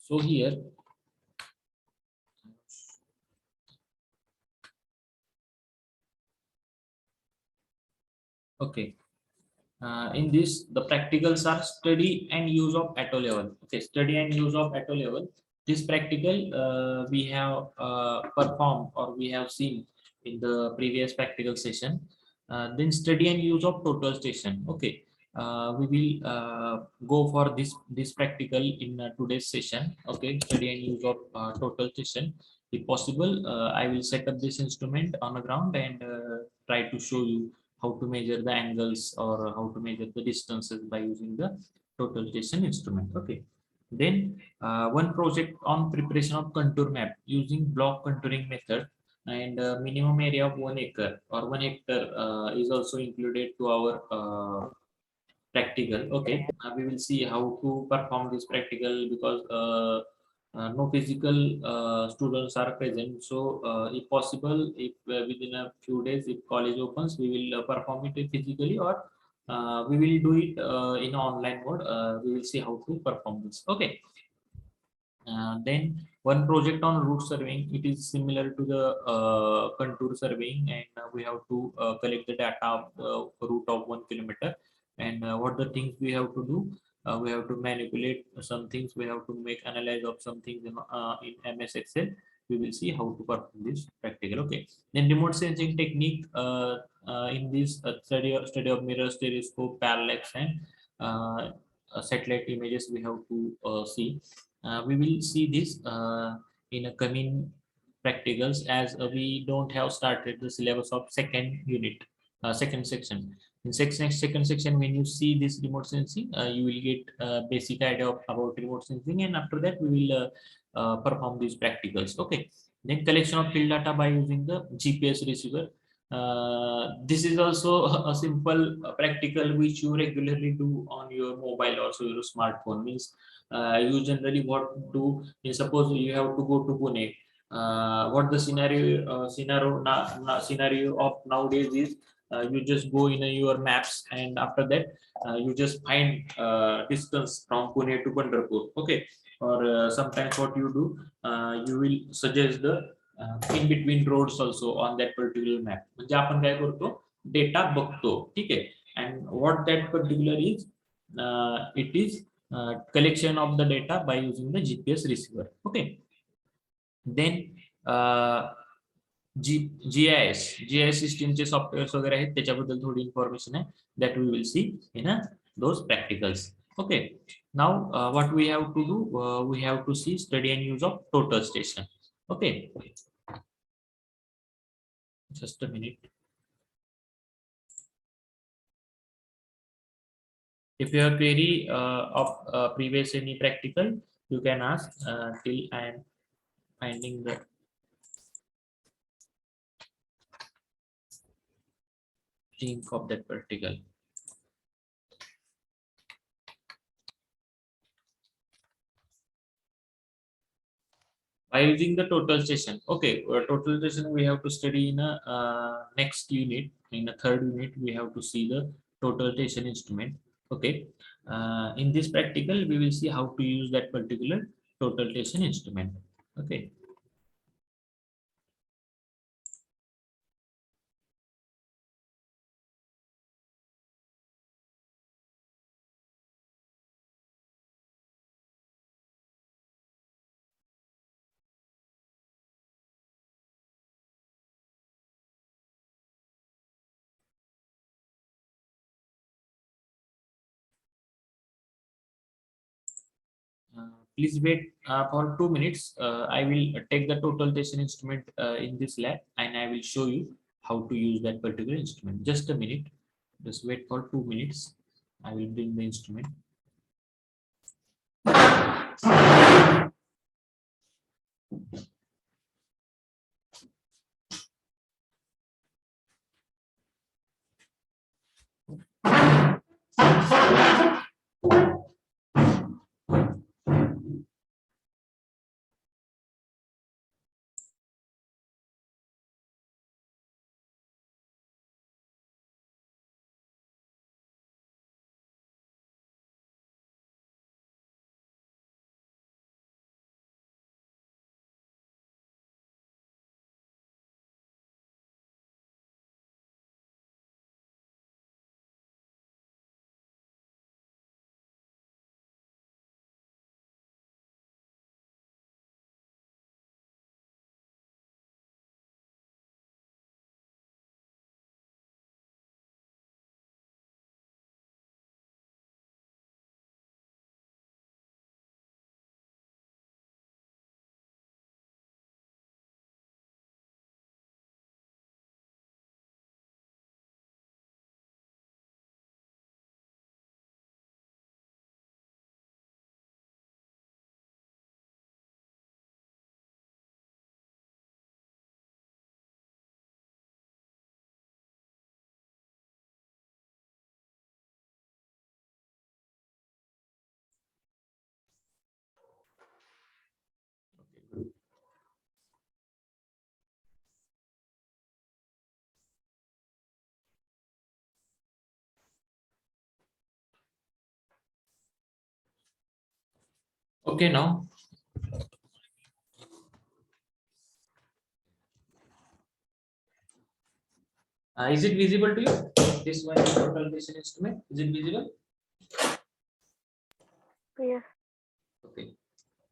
So here, okay. In this, the practicals are study and use of ATO level. Okay, study and use of ATO level. This practical we have performed or we have seen in the previous practical session. Then study and use of total station. Okay, we will go for this practical in today's session. Okay, study and use of total station. If possible, I will set up this instrument on the ground and try to show you how to measure the angles or how to measure the distances by using the total station instrument. Okay. Then one project on preparation of contour map using block contouring method, and minimum area of 1 acre or 1 hectare is also included to our practical. Okay, we will see how to perform this practical because no physical students are present. So if possible, if within a few days, if college opens, we will perform it physically, or we will do it in online mode. We will see how to perform this. Okay. Then one project on route surveying, it is similar to the contour surveying, and we have to collect the data of the route of 1 kilometer. And what the things we have to do, we have to manipulate some things, we have to make analyze of some things in MS Excel. We will see how to perform this practical. Okay. Then remote sensing technique in this study of mirror, stereoscope, parallax, and satellite images we have to see. We will see this in a coming practicals, as we don't have started the syllabus of second unit, second section. In second section, when you see this remote sensing, you will get a basic idea about remote sensing, and after that we will perform these practicals. Okay. Then collection of field data by using the GPS receiver. This is also a simple practical which you regularly do on your mobile or so your smartphone. Means you generally what do is, suppose you have to go to Pune. What the scenario of nowadays is, you just go in your maps, and after that you just find distance from Pune to Pandharpur. Okay. Or sometimes what you do, you will suggest the in between roads also on that particular map. म्हणजे आपण काय करतो, data बघतो. ठीक आहे. And what that particular is, it is collection of the data by using the GPS receiver. Okay. Then GIS सिस्टीमचे softwares वगैरे आहेत, त्याच्याबद्दल थोडी इन्फॉर्मेशन आहे, that we will see in those practicals. Okay. Now what we have to do, we have to see study and use of total station. Okay. Just a minute. If you have query of previous any practical, you can ask till I am finding the link of that practical. By using the total station. Okay, total station we have to study in a next unit. In the third unit, we have to see the total station instrument. Okay. In this practical, we will see how to use that particular total station instrument. Okay. Please wait for 2 minutes. I will take the total station instrument in this lab, and I will show you how to use that particular instrument. Just a minute. Just wait for 2 minutes. I will bring the instrument. Okay, now is it visible to you? This one is total patient instrument. Is it visible? Yes. Okay.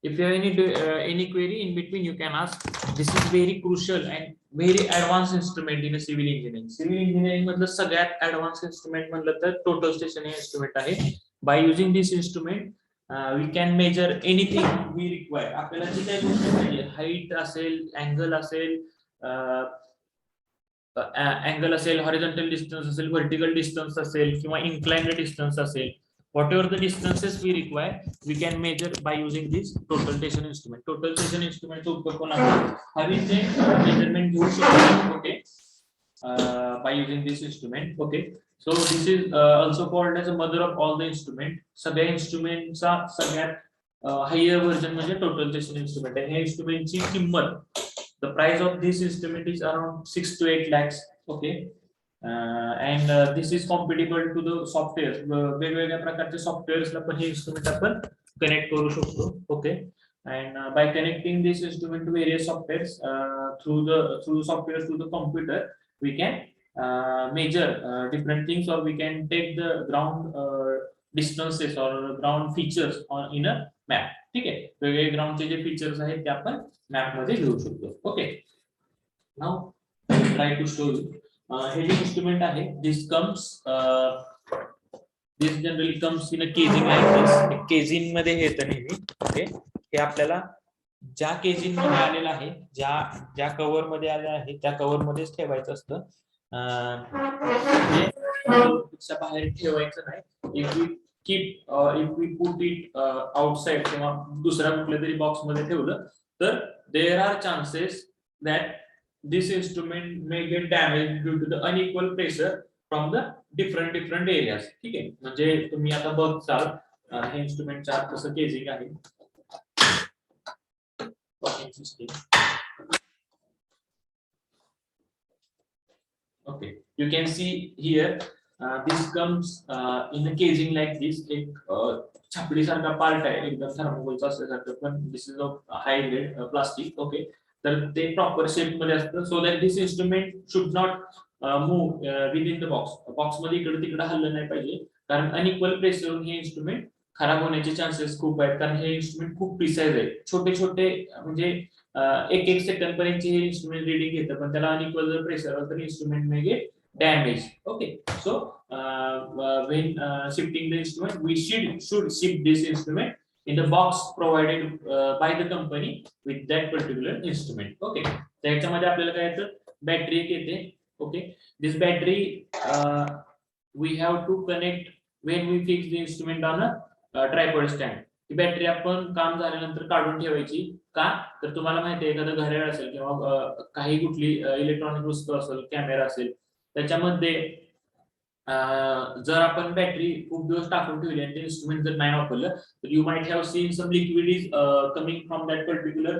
If you have any query in between, you can ask. This is very crucial and very advanced instrument in a civil engineering. Civil engineering मधलं सगळ्यात advanced instrument म्हणलं तर total station हे instrument आहे. By using this instrument, we can measure anything we require. आपल्याला जी काही गोष्ट पाहिजे, height असेल, angle असेल, अँगल असेल, हॉरिझॉन्टल डिस्टन्स असेल, व्हर्टिकल डिस्टन्स असेल किंवा इन्क्लाइन्ड डिस्टन्स असेल, whatever the distances we require, we can measure by using this total station instrument. Total station instrument चा उपयोग कोण आपण हवेचे मेजरमेंट घेऊ शकतो. Okay, by using this instrument. Okay, so this is also called as a mother of all the instrument. सगळ्या इंस्ट्रुमेंटचा सगळ्यात higher version म्हणजे टोटल स्टेशन इंस्ट्रुमेंट आहे. ह्या इंस्ट्रुमेंटची किंमत, the price of this instrument is around 6 to 8 lakhs. Okay, and this is compatible to the software. वेगवेगळ्या प्रकारचे सॉफ्टवेअर्सला पण हे instrument आपण कनेक्ट करू शकतो. Okay, and by connecting this instrument to various softwares through software to the computer, we can measure different things, or we can take the ground distances or ground features in a map. ठीक आहे, वेगवेगळे ग्राउंडचे जे features आहेत ते आपण map मध्ये घेऊ शकतो. Okay, now try to show you. हे जे इंस्ट्रुमेंट आहे, this generally comes in a caging like this. Caging मध्ये हे येतं नेहमी. ओके, हे आपल्याला ज्या केजिंग मध्ये आलेलं आहे, ज्या कव्हर मध्ये आलेलं आहे त्या कव्हर मध्येच ठेवायचं असतं. बाहेर ठेवायचं नाही. if we put it outside किंवा दुसऱ्या कुठल्या तरी बॉक्स मध्ये ठेवलं तर there are chances that this instrument may get damaged due to the unequal pressure from the different areas. ठीक आहे, म्हणजे तुम्ही आता बघताल हे इन्स्ट्रुमेंटच्या कसं केजिंग आहे. Okay, you can see here this comes in a casing like this. एक छापडी सारखा पार्ट आहे एकदम थर्मोकोलचा असल्यासारखं, पण this is of hi grade plastic. Okay, तर ते प्रॉपर शेप मध्ये असतं, so that this instrument should not move with in the box. Box मध्ये इकडे तिकडे हल्लं नाही पाहिजे, कारण अनइक्वल प्रेशर हे इन्स्ट्रुमेंट खराब होण्याचे चान्सेस खूप आहेत. कारण हे इन्स्ट्रुमेंट खूप प्रिसाइज आहे, छोटे छोटे म्हणजे एक सेकंड पर्यंत हे इन्स्ट्रुमेंट रीडिंग घेतं, पण त्याला अनइक्वल जर प्रेशर आलं तर instrument may gate damage. Okay, so when shifting the instrument, we should shift this instrument in the box provided by the company with that particular instrument. Okay, त्याच्यामध्ये आपल्याला काय येतं, बॅटरी येते. Okay, this battery we have to connect when we fix the instrument on a tripod stand. He battery आपण काम झाल्यानंतर काढून ठेवायची. का तर तुम्हाला माहिती आहे, एखादं घड्याळ असेल किंवा काही कुठली इलेक्ट्रॉनिक वस्तू असेल, कॅमेरा असेल, त्याच्यामध्ये जर आपण बॅटरी खूप दिवस टाकून ठेवली आणि ते इन्स्ट्रुमेंट जर नाही वापरलं तर you might have seen some liquid is coming from that particular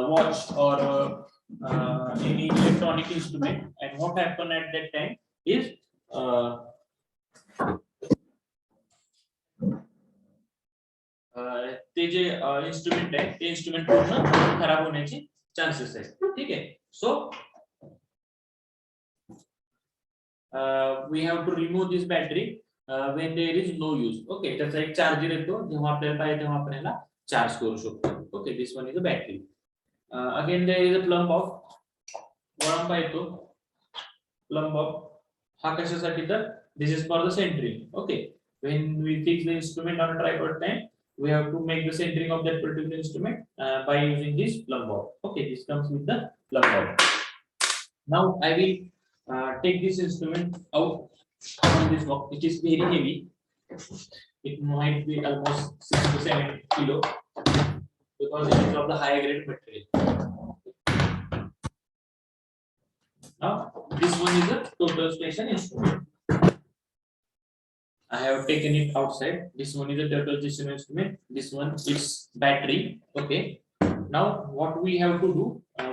watch or any electronic instrument, and what happen at that time is ते जे इन्स्ट्रुमेंट आहे ते इन्स्ट्रुमेंट पूर्ण खराब होण्याचे चान्सेस आहेत. ठीक आहे, सो we have to remove this battery when there is no use. Okay, त्याचा एक चार्जर येतो, जेव्हा आपल्याला पाहिजे तेव्हा आपण याला चार्ज करू शकतो. Okay, this one is a battery. Again there is a plumb bob, वळंबा येतो. प्लंब ऑफ हा कशासाठी, तर this is for the centring. Okay, when we fix the instrument on a tripod stand, we have to make the centering of that particular instrument by using this plumb bob. Okay, this comes with the plumb bob. Now I will take this instrument out from this box. It is very heavy. It might be almost 6 to 7 kilo because it is of the high grade material. Now this one is a total station instrument. I have taken it outside. This one is a total station instrument. This one is battery. Okay. Now what we have to do,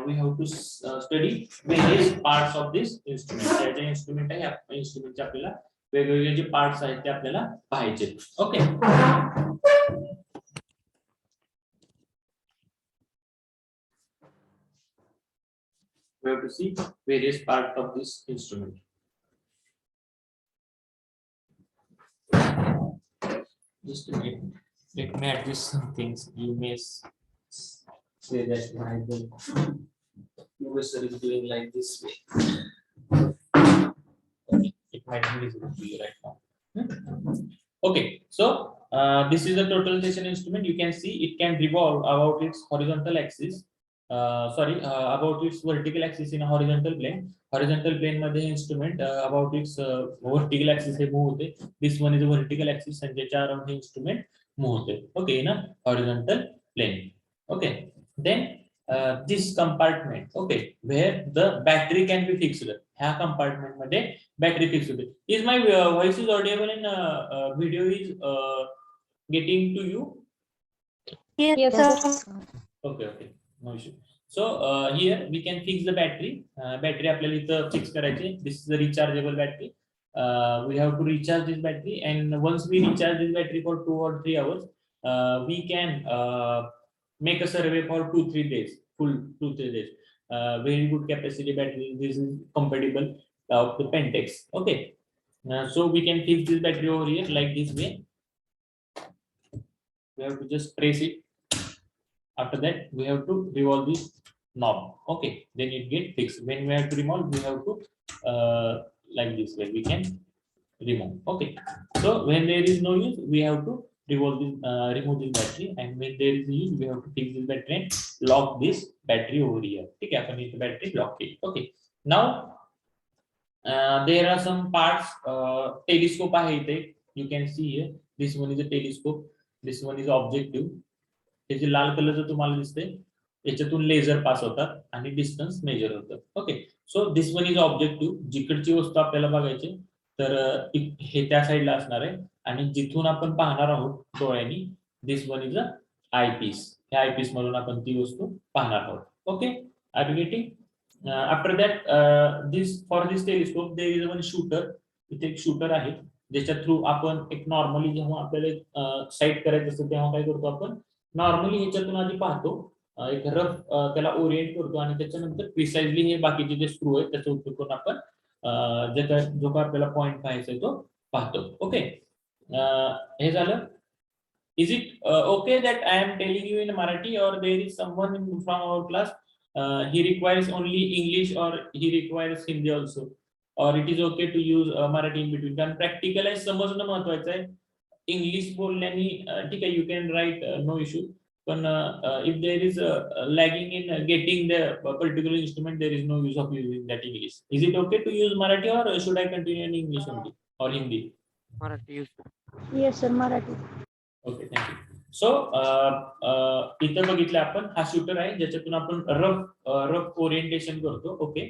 we have to study various parts of this instrument. त्याचे instrument आहे, instrument चे आपल्याला वेगवेगळे जे parts आहेत ते आपल्याला पाहायचे. Okay. we have to see various parts of this instrument. Just a minute. Let me adjust some things. You may say that why the professor is doing like this way. Okay, it might be visible to you right now. Okay, so this is a totalization instrument. You can see it can revolve about its horizontal axis. About its vertical axis in a horizontal plane. Horizontal plane मध्ये instrument about its vertical axis hey move होते. This one is a vertical axis and ज्याच्या around हे instrument move होते. Okay, in a horizontal plane. Okay, then this compartment, okay, where the battery can be fixed. ह्या compartment मध्ये battery fixed होते. Is my voice is audible and video is getting to you? Yes, sir. Okay, no issue. So here we can fix the battery. Battery आपल्याला इथं fix करायची. This is a rechargeable battery. We have to recharge this battery, and once we recharge this battery for 2 or 3 hours, we can make a survey for 2-3 days, full 2-3 days. Very good capacity battery. This is compatible of the Pentex. Okay, so we can fix this battery over here like this way. We have to just press it. After that, we have to revolve this knob. Okay, then it get fixed. When we have to remove, we have to like this way we can remove. Okay, so when there is no use, we have to revolve this, remove this battery, and when there is use, we have to fix this battery and lock this battery over here. Okay, आपण इथे battery lock it. Okay, now there are some parts. Telescope आहे इथे. You can see here. This one is a telescope. This one is objective. हे जे लाल कलरचं तुम्हाला दिसतंय याच्यातून laser pass होतात आणि डिस्टन्स मेजर होतं. Okay, so this one is objective. जिकडची वस्तू आपल्याला बघायची तर हे त्या साईडला असणार आहे आणि जिथून आपण पाहणार आहोत डोळ्यांनी this one is a eyepiece. ह्या आय पीस मधून आपण ती वस्तू पाहणार आहोत. Okay, are you getting? After that this for this telescope there is one shooter. इथे एक शूटर आहे ज्याच्या थ्रू आपण एक नॉर्मली जेव्हा आपल्याला साईट करायचं असतं तेव्हा काय करतो आपण नॉर्मली ह्याच्यातून आधी पाहतो, एक रफ त्याला ओरिएंट करतो आणि त्याच्यानंतर प्रिसाइजली हे बाकीचे जे स्क्रू आहेत त्याचा उपयोग करून आपण जो काय आपल्याला पॉइंट पाहायचा आहे तो पाहतो. ओके, हे झालं. Is it okay that I am telling you in Marathi or there is someone from our class he requires only English or he requires Hindi also, or it is okay to use Marathi in between. कारण practicalise समजणं महत्वाचं आहे. English बोलण्याने ठीक आहे, you can write no issue, पण if there is lagging in getting the particular instrument there is no use of using that English. Is it okay to use Marathi or should I continue in English only or Hindi? Marathi use. Yes, sir, Marathi. Okay, thank you. So इथं बघितलं आपण हा shooter आहे ज्याच्यातून आपण rough orientation करतो. Okay,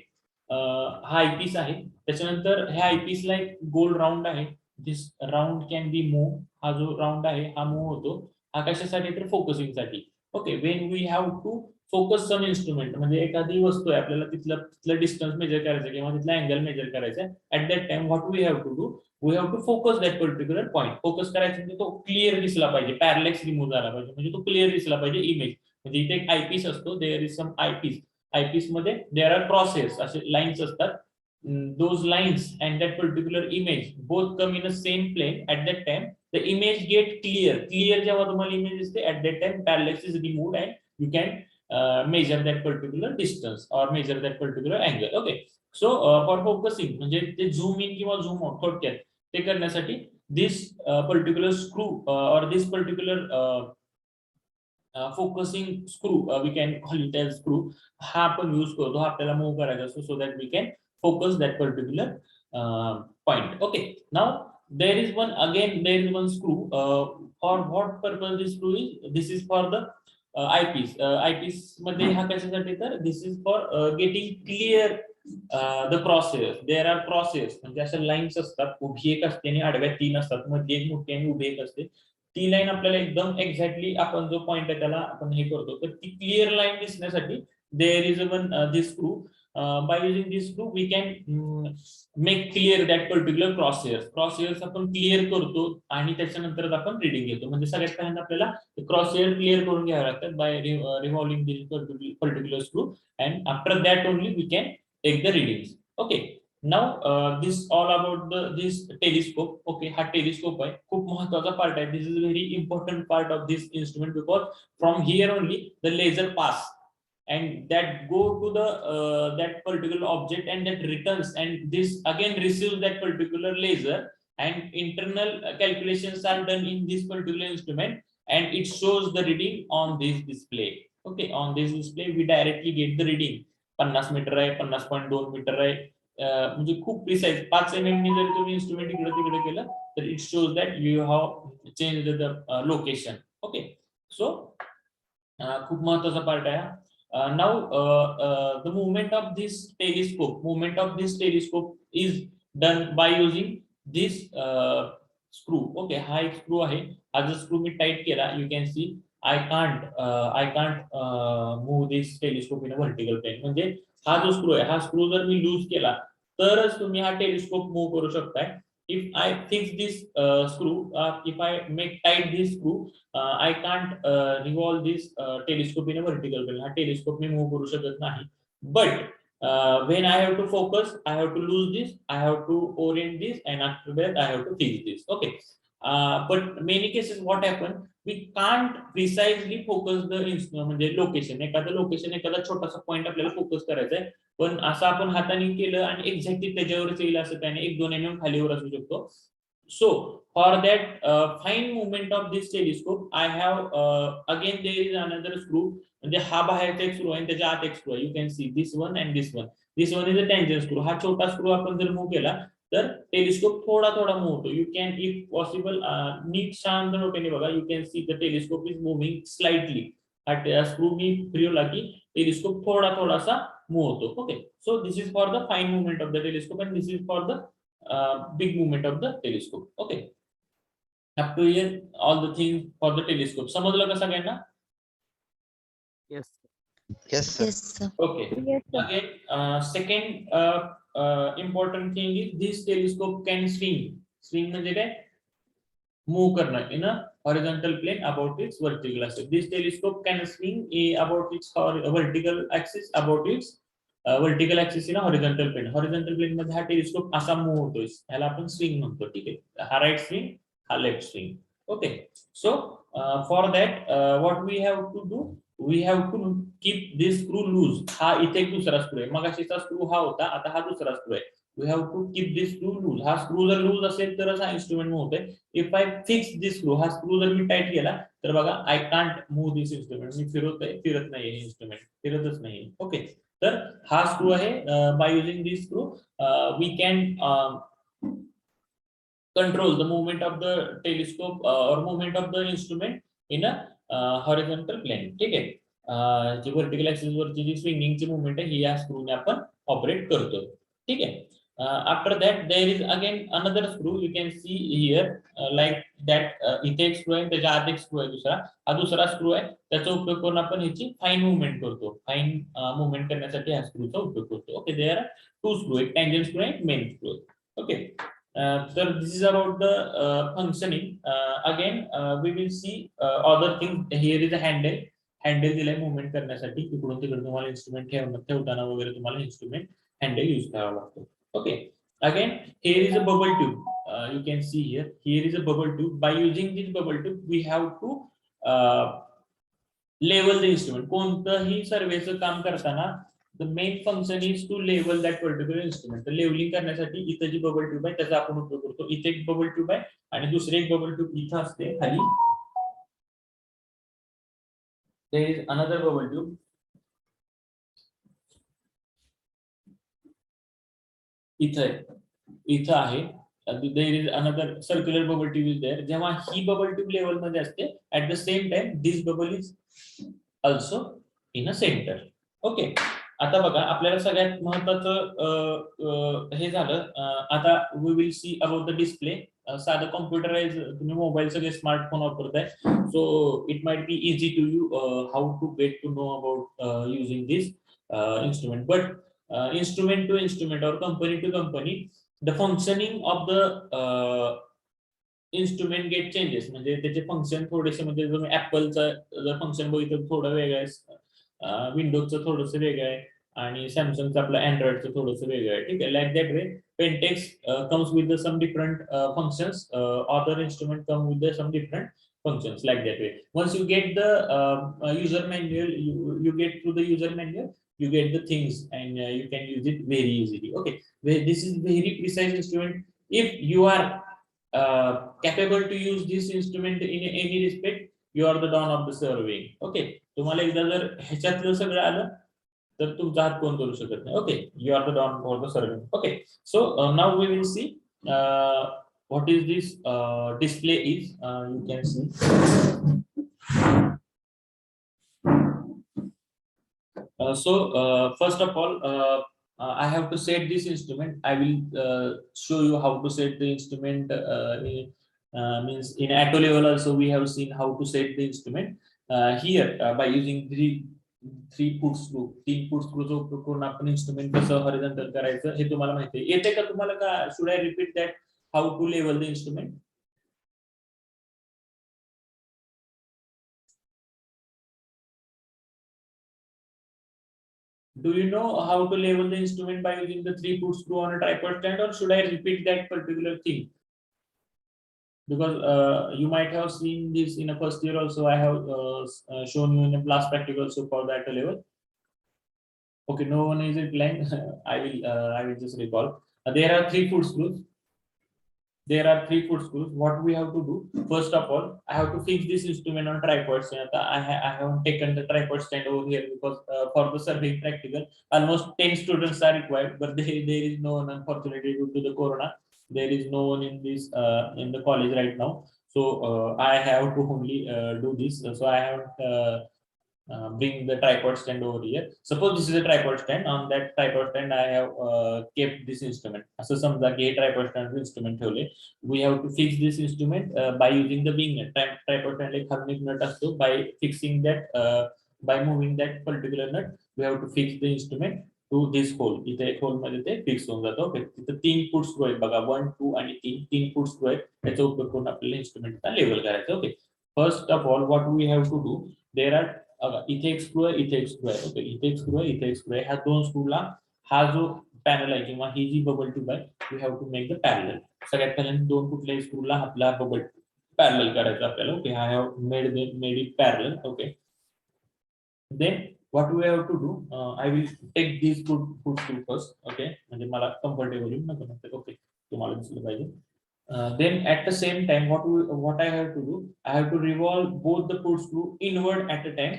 हा eyepiece आहे. त्याच्यानंतर ह्या आयपीसला एक गोल राऊंड आहे. This round can be move. हा जो राऊंड आहे हा मूव होतो. हा कशासाठी तर फोकसिंग साठी. Okay, when we have to focus some instrument, म्हणजे एखादी वस्तू आहे आपल्याला तिथलं डिस्टन्स मेजर करायचं किंवा तिथला अँगल मेजर करायचा आहे. At that time what we have to do, we have to focus that particular point. Focus करायचं म्हणजे तो क्लिअर दिसला पाहिजे, पॅरलेक्स रिमूव्ह झाला पाहिजे, म्हणजे तो क्लिअर दिसला पाहिजे इमेज. म्हणजे इथे एक आयपीस असतो, there is some eyepiece. Eyepiece मध्ये देअर आर क्रॉसेस, असे लाईन्स असतात. Those lines and that particular image both come in a same plane. At that time the image get clear जेव्हा तुम्हाला इमेज दिसते at that time parallax is removed and you can measure that particular distance or measure that particular angle. Okay, so for focusing म्हणजे ते झूम इन किंवा zoom out थोडक्यात ते करण्यासाठी this particular screw or this particular focusing screw, we can call it as screw, हा आपण use करतो. हा आपल्याला मूव्ह करायचा असतो so that we can focus that particular point. Okay, now there is one screw. For what purpose this screw is? This is for the eyepiece. Eyepiece मध्ये हा कशासाठी तर this is for getting clear the crosshairs. There are crosshairs म्हणजे अशा lines असतात. उभी एक असते आणि आडव्या 3 असतात. मध्ये एक मोठी आणि उभी एक असते. ती लाईन आपल्याला एकदम एक्झॅक्टली आपण जो पॉइंट आहे त्याला आपण हे करतो. तर ती क्लिअर लाईन दिसण्यासाठी there is one this screw. by using this screw we can make clear that particular crosshairs आपण क्लिअर करतो आणि त्याच्यानंतर आपण रिडिंग घेतो. म्हणजे सगळ्यात पहिल्यांदा आपल्याला क्रॉसहेअर क्लिअर करून घ्यावे लागतात by revolving this particular screw, and after that only we can take the readings. Okay, now this all about this telescope. Okay, हा टेलिस्कोप आहे, खूप महत्त्वाचा पार्ट आहे. This is very important part of this instrument because from here only the laser pass and that go to the that particular object and that returns, and this again receives that particular laser, and internal calculations are done in this particular instrument and it shows the reading on this display. Okay, on this display we directly get the reading. 50 metre आहे, 50.2 metre आहे, म्हणजे खूप precise. 5 mm ने जर तुम्ही instrument इकडे तिकडे केलं तर it shows that you have change the location. Okay, so खूप महत्त्वाचा पार्ट आहे. Now the movement of this telescope is done by using this screw. Okay, हा एक स्क्रू आहे. हा जर स्क्रू मी टाइट केला, you can see I can't move this telescope in a vertical plane. म्हणजे हा जो स्क्रू आहे, हा स्क्रू जर मी लूज केला तरच तुम्ही हा टेलिस्कोप मूव्ह करू शकताय. If I fix this screw, if I make tight this screw, I can't revolve this telescope in a vertical plane. हा टेलिस्कोप मी मूव्ह करू शकत नाही. But when I have to focus, I have to lose this, I have to orient this, and after that I have to fix this. Okay, but many cases what happen, we can't precisely focus the म्हणजे location. एखादा छोटासा point आपल्याला focus करायचा आहे, पण असं आपण हाताने केलं आणि एक्झॅक्टली त्याच्यावरच येईल असं त्याने 1-2 mm खालीवर असू शकतो. So for that fine movement of this telescope I have again there is another screw. म्हणजे हा बाहेरचा एक स्क्रू आहे, त्याच्या आत एक स्क्रू आहे. You can see this one and this one. This one is a tangent screw. हा छोटा स्क्रू आपण जर मूव्ह केला तर टेलिस्कोप थोडा मूव्ह होतो. यू कॅन इफ पॉसिबल नीट शांत डोक्याने बघा. You can see the telescope is moving slightly. हा स्क्रू मी फिरवला की टेलिस्कोप थोडासा मूव्ह होतो. Okay, so this is for the fine movement of the telescope and this is for the big movement of the telescope. Okay, up to here all the things for the telescope. समजलं का सगळ्यांना? Yes. Yes, sir. Okay. Yes, sir. Again, second important thing is this telescope can swing म्हणजे काय? Move करणं in a horizontal plane about its vertical axis. This telescope can swing about its vertical axis about its vertical axis in a horizontal plane. Horizontal plane मध्ये हा telescope असा move होतोय, ह्याला आपण swing म्हणतो. ठीक आहे, हा राईट स्विंग, हा left swing. Okay, so for that what we have to do, we have to keep this screw loose. हा इथे एक दुसरा स्क्रू आहे, मग अशीचा स्क्रू हा होता, आता हा दुसरा स्क्रू आहे. We have to keep this screw loose. हा स्क्रू जर लूज असेल तरच हा इन्स्ट्रुमेंट मूव्ह होतोय. If I fix this screw, हा स्क्रू जर मी टाईट केला तर बघा I can't move this instrument. मी फिरत नाही, हे इन्स्ट्रुमेंट फिरतच नाही. ओके, तर हा स्क्रू आहे. By using this screw we can control the movement of the telescope or movement of the instrument in a horizontal plane. ठीक आहे, जी वर्टिकल ऍक्सिस वरची जी स्विंगिंग ची मूवमेंट आहे ही या स्क्रूने आपण ऑपरेट करतो. ठीक आहे. After that there is again another screw. You can see here like that. इथे एक स्क्रू आहे, त्याच्या आत एक स्क्रू आहे दुसरा. हा दुसरा स्क्रू आहे, त्याचा उपयोग करून आपण ह्याची फाईन मूवमेंट करतो. फाईन मूवमेंट करण्यासाठी हा स्क्रूचा उपयोग करतो. ओके, देयर आर 2 स्क्रू, एक टँजंट स्क्रू आहे, एक main screw. Okay, so this is about the functioning. Again we will see other things. Here is a handle दिलाय मूवमेंट करण्यासाठी. इकडून तिकडे तुम्हाला इन्स्ट्रुमेंट ठेवताना वगैरे तुम्हाला इन्स्ट्रुमेंट हँडल यूज करावा लागतो. Okay, again here is a bubble tube. You can see here is a bubble tube. By using this bubble tube we have to level the instrument. कोणतंही सर्वेचं काम करताना the main function is to level that particular instrument. तर levelling करण्यासाठी इथे जी bubble tube आहे त्याचा आपण उपयोग करतो. इथे एक बबल ट्यूब आहे आणि दुसरी एक बबल ट्यूब इथे असते खाली. there is another bubble tube. इथे आहे. there is another circular bubble tube is there. जेव्हा ही बबल ट्यूब लेवल मध्ये असते, at the same time this bubble is also in a center. Okay, आता बघा आपल्याला सगळ्यात महत्त्वाचं हे झालं. आता we will see about the display. साधं कॉम्प्युटर आहे, तुम्ही मोबाईल सगळे स्मार्टफोन वापरताय, so it might be easy to you how to get to know about using this instrument. But instrument to instrument or company to company, the functioning of the instrument get changes, म्हणजे त्याचे function थोडेसे, म्हणजे तुम्ही ऍपलचं जर function बघितलं थोडं वेगळं आहे, विंडोजचं थोडंसं वेगळं आहे, आणि सॅमसंगचं आपलं अँड्रॉइडचं थोडंसं वेगळं आहे. ठीक आहे, like that way Pentax comes with some different functions, other instrument come with some different functions, like that way. Once you get the user manual, you get through the user manual, you get the things, and you can use it very easily. Okay, this is very precise instrument. If you are capable to use this instrument in any respect, you are the dawn of the surveying. Okay, तुम्हाला एकदा जर ह्याच्यातलं सगळं आलं तर तुमचा हात कोण करू शकत नाही. Okay, you are the dawn for the surveying. Okay, so now we will see what is this display is. You can see first of all, I have to set this instrument. I will show you how to set the instrument. Means in Atto level also we have seen how to set the instrument. Here by using three foot screw, 3 foot screw जो उपयोग करून आपण instrument कसं horizontal करायचं हे तुम्हाला माहिती आहे. येते का तुम्हाला का? Should I repeat that? How to level the instrument? Do you know how to level the instrument by using the 3 foot screw on a tripod stand, or should I repeat that particular thing? Because you might have seen this in a first year also. I have shown you in a class practical also for that level. Okay, no one is replying. I will just recall. There are 3 foot screws. There are 3 foot screws. What we have to do? First of all, I have to fix this instrument on tripod stand. I haven't taken the tripod stand over here because for the survey practical, almost 10 students are required, but there is no one, unfortunately, due to the corona. There is no one in this in the college right now. So I have to only do this. So I have bring the tripod stand over here. Suppose this is a tripod stand. On that tripod stand, I have kept this instrument. So समजा की tripod stand instrument ठेवले. We have to fix this instrument by using the wing nut. Tripod stand एक harmonic nut असतो. By fixing that, by moving that particular nut, we have to fix the instrument to this hole. इथे एक hole मध्ये ते fix होऊन जातं. Okay, तिथे 3 foot screw आहेत बघा. 1, 2 आणि 3 foot screw आहेत. त्याचा उपयोग करून आपल्याला instrument level करायचं. Okay. First of all, what we have to do? There are इथे एक स्क्रू आहे, इथे एक स्क्रू आहे. ओके, इथे एक स्क्रू आहे, इथे एक स्क्रू आहे. ह्या 2 स्क्रूला हा जो पॅनल आहे किंवा ही जी बबल ट्यूब आहे, we have to make the parallel. सगळ्यात पहिल्यांदा 2 कुठल्याही स्क्रूला आपला बबल पॅरलल करायचा आपल्याला. Okay, I have made it parallel. Okay, then what we have to do? I will take this foot screw first. Okay, म्हणजे मला comfortable नको. ओके, तुम्हाला दिसलं पाहिजे. Then at the same time, what I have to do? I have to revolve both the foot screw inward at a time.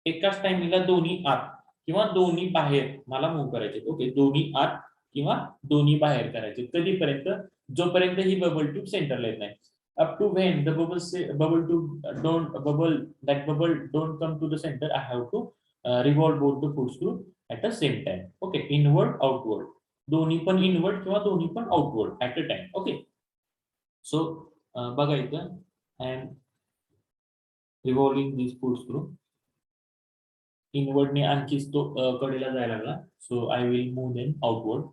एकाच टाइमिंगला दोन्ही आत किंवा दोन्ही बाहेर मला मूव्ह करायचे. ओके, दोन्ही आत किंवा दोन्ही बाहेर करायचे. कधीपर्यंत? जोपर्यंत ही बबल ट्यूब सेंटरला येत नाही. Up to when the bubble don't come to the center, I have to revolve both the foot screw at the same time. Okay, inward, outward. दोन्ही पण इनवर्ड किंवा दोन्ही पण outward at a time. Okay. So बघा इथं I am revolving this foot screw. इनवर्डने आणखीच तो कडेला जायला लागला. So I will move them outward.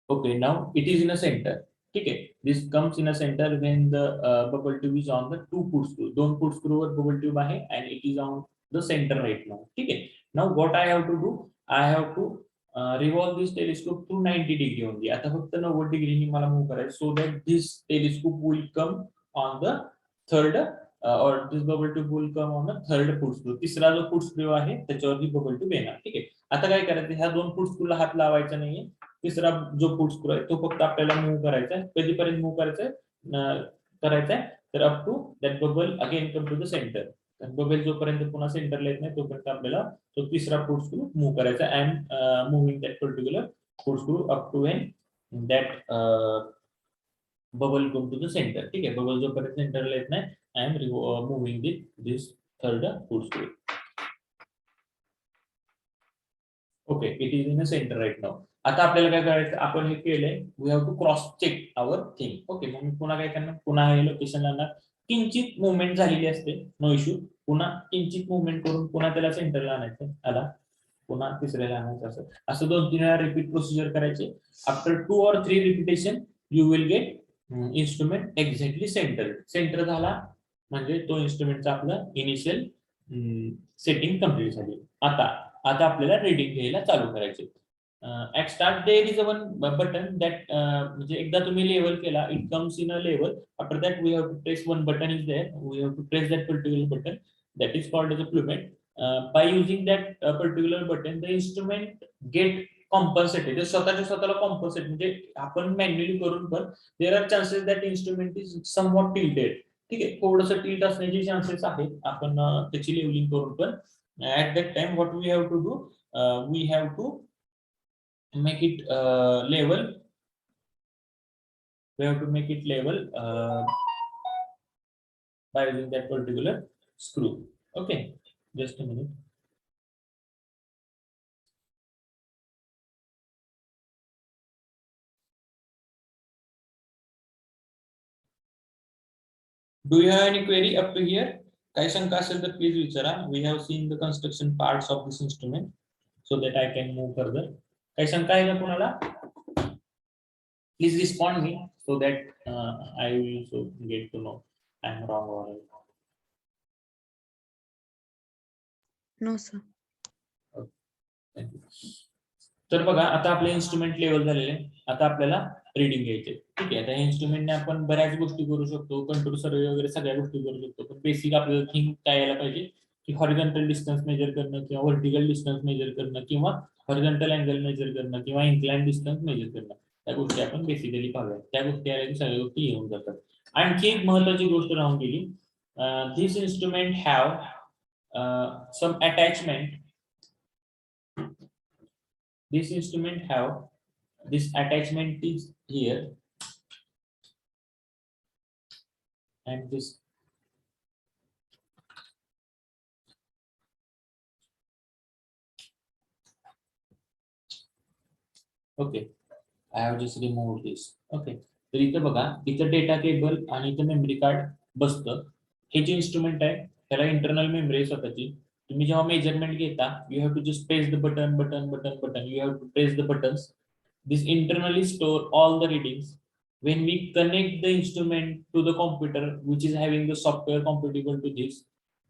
Okay, now it is in a center. ठीक आहे, this comes in a center when the bubble tube is on the 2 foot screw. 2 foot screw were bubble tube आहे and it is on the center right now. ठीक आहे. Now what I have to do? I have to revolve this telescope to 90 degree only. आता फक्त 90 degree नी मला move करायचं, so that this telescope will come on the third or this bubble tube will come on the third foot screw. तिसरा जो foot screw आहे त्याच्यावरती bubble tube येणार. ठीक आहे. आता काय करायचं? ह्या 2 foot screw ला हात लावायचा नाहीये. तिसरा जो फूट स्क्रू आहे तो फक्त आपल्याला मूव्ह करायचा आहे. कधीपर्यंत मूव्ह करायचा आहे तर up to that bubble again come to the centre. Bubble जोपर्यंत पुन्हा सेंटरला येत नाही तोपर्यंत आपल्याला तो तिसरा फूट स्क्रू मूव्ह करायचा. And moving that particular foot screw up to when that bubble come to the centre. ठीक आहे, बबल जोपर्यंत सेंटरला येत नाही I am moving this third foot screw. Okay, it is in a centre right now. आता आपल्याला काय करायचं? आपण हे केलंय, we have to cross check our thing. Okay, मग मी पुन्हा काय करणार? पुन्हा हे लोकेशन आणणार. किंचित मुवमेंट झालेली असते, नो इश्यू. पुन्हा किंचित मुवमेंट करून पुन्हा त्याला सेंटरला आणायचं, आला पुन्हा तिसऱ्याला आणायचं, असं असं 2-3 वेळा रिपीट प्रोसिजर करायचे. After 2 or 3 repetition you will get instrument exactly centre झाला म्हणजे तो इन्स्ट्रुमेंटचा आपला इनिशियल सेटिंग कम्प्लीट झाली. आता आपल्याला रीडिंग घ्यायला चालू करायचे. At start there is one button that, म्हणजे एकदा तुम्ही लेवल केला, it comes in a level. After that we have to press one button is there, we have to press that particular button, that is called as a plummet. By using that particular button the instrument get compensated, स्वतःच्या स्वतःला compensate, म्हणजे आपण manually करून पण there are chances that instrument is somewhat tilted. ठीक आहे, थोडंसं tilt असण्याचे चान्सेस आहेत, आपण त्याची लेवलिंग करून पण. At that time what we have to do, we have to make it level. We have to make it level by using that particular screw. Okay, just a minute. Do you have any query up to here? काही शंका असेल तर please विचारा. We have seen the construction parts of this instrument so that I can move further. काही शंका आहे का कोणाला? Please respond me so that I will also get to know I am wrong or right. No, sir. Thank you. तर बघा, आता आपले instrument level झालेले, आता आपल्याला रीडिंग घ्यायचे. ठीक आहे, आता या इन्स्ट्रुमेंटने आपण बऱ्याच गोष्टी करू शकतो, कंट्रोल सर्वे वगैरे सगळ्या गोष्टी करू शकतो. पण बेसिक आपल्याला थिंक काय यायला पाहिजे की हॉरिझॉन्टल डिस्टन्स मेजर करणं किंवा व्हर्टिकल डिस्टन्स मेजर करणं किंवा हॉरिझॉन्टल अँगल मेजर करणं किंवा इन्क्लाइन डिस्टन्स मेजर करणं, त्या गोष्टी आपण बेसिकली पाहूया. त्या गोष्टी आल्या की सगळ्या गोष्टी येऊन जातात. आणखी एक महत्वाची गोष्ट राहून गेली, this instrument have some attachment. This instrument have this attachment is here and this. Okay, I have just removed this. Okay, तर इथं बघा, इथं डेटा केबल आणि इथं मेमरी कार्ड बसतं. हे जे इन्स्ट्रुमेंट आहे त्याला इंटरनल मेमरी स्वतःची. तुम्ही जेव्हा मेजरमेंट घेता, you have to just press the button button button button, you have to press the buttons. This internally store all the readings. When we connect the instrument to the computer, which is having the software compatible to this,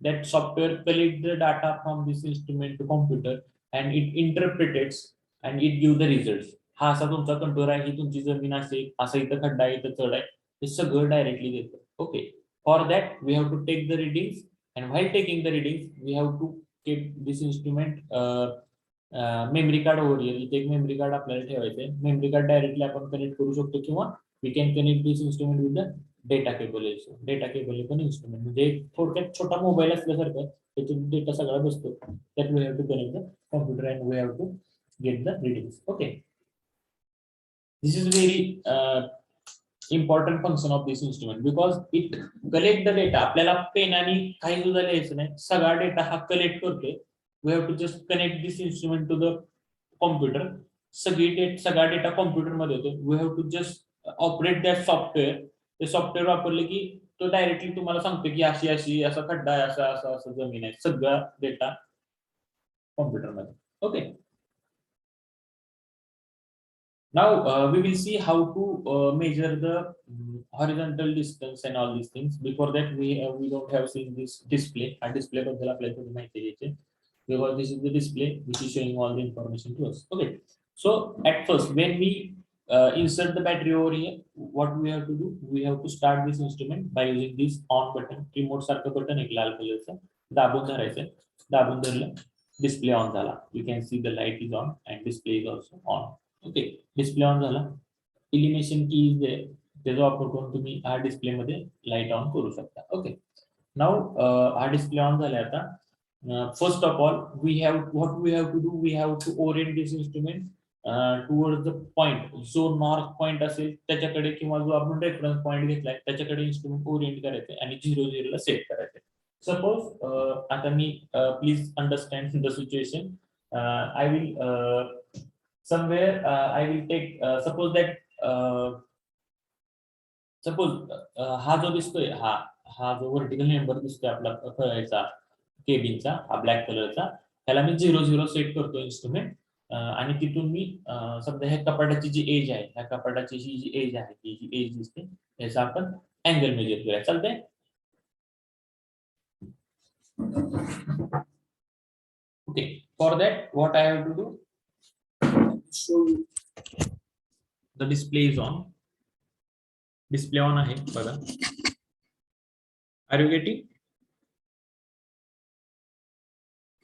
that software collects the data from this instrument to computer and it interprets and it gives the results. हा असा तुमचा control आहे, ही तुमची जमीन असेल, असं इथं खड्डा आहे, इथं चढ आहे, हे सगळं डायरेक्टली देतं. Okay, for that we have to take the readings and while taking the readings we have to keep this instrument memory card over here. इथे एक मेमरी कार्ड आपल्याला ठेवायचंय. मेमरी कार्ड डायरेक्टली आपण कनेक्ट करू शकतो किंवा we can connect this instrument with the data cable. Data cable पण instrument म्हणजे थोडक्यात छोटा मोबाईल असल्यासारखं त्याच्यात डेटा सगळा बसतो. That we have to connect the computer and we have to get the readings. Okay, this is very important function of this instrument because it collect the data. आपल्याला पेनाने काही सुद्धा लिहायचं नाही, सगळा डेटा हा कलेक्ट करतोय. We have to just connect this instrument to the computer. सगळा data computer मध्ये होतो. We have to just operate that software. ते सॉफ्टवेअर वापरले की तो डायरेक्टली तुम्हाला सांगतो की अशी अशी असा खड्डा आहे, असा असा असं जमीन आहे, सगळा डेटा कॉम्प्युटर मध्ये. Okay, now we will see how to measure the horizontal distance and all these things. Before that we don't have seen this display. A display बद्दल आपल्याला थोडी माहिती घ्यायची because this is the display which is showing all the information to us. Okay, so at first when we insert the battery over here, what we have to do, we have to start this instrument by using this on button. remote सारखं button एक लाल कलरचं दाबून धरायचं. दाबून धरलं, display on झाला. You can see the light is on and display is also on. Okay, display on झाला. Elimination की इज देअर, त्याचा वापर करून तुम्ही हा डिस्प्ले मध्ये लाईट ऑन करू शकता. ओके, नाउ हा डिस्प्ले ऑन झाला. आता first of all we have what we have to do, we have to orient this instrument towards the point. जो नॉर्थ पॉइंट असेल त्याच्याकडे किंवा जो आपण रेफरन्स पॉइंट घेतलाय त्याच्याकडे इन्स्ट्रुमेंट ओरिएंट करायचे आणि 0-0 ला सेट करायचे. सपोज आता me please understand the situation. I will somewhere I will take suppose that suppose हा जो दिसतोय, हा हा जो व्हर्टिकल मेंबर दिसतोय आपला याचा केबिनचा, हा ब्लॅक कलरचा, ह्याला मी 0 0 सेट करतो इन्स्ट्रुमेंट. आणि तिथून मी समजा ह्या कपाटाची जी एज आहे, ह्या कपाटाची ही जी एज आहे, ही जी एज दिसते, याचा आपण अँगल मेजर करूया. चालतंय? Okay, for that what I have to do, show you the display is on. Display on आहे बघा. Are you getting?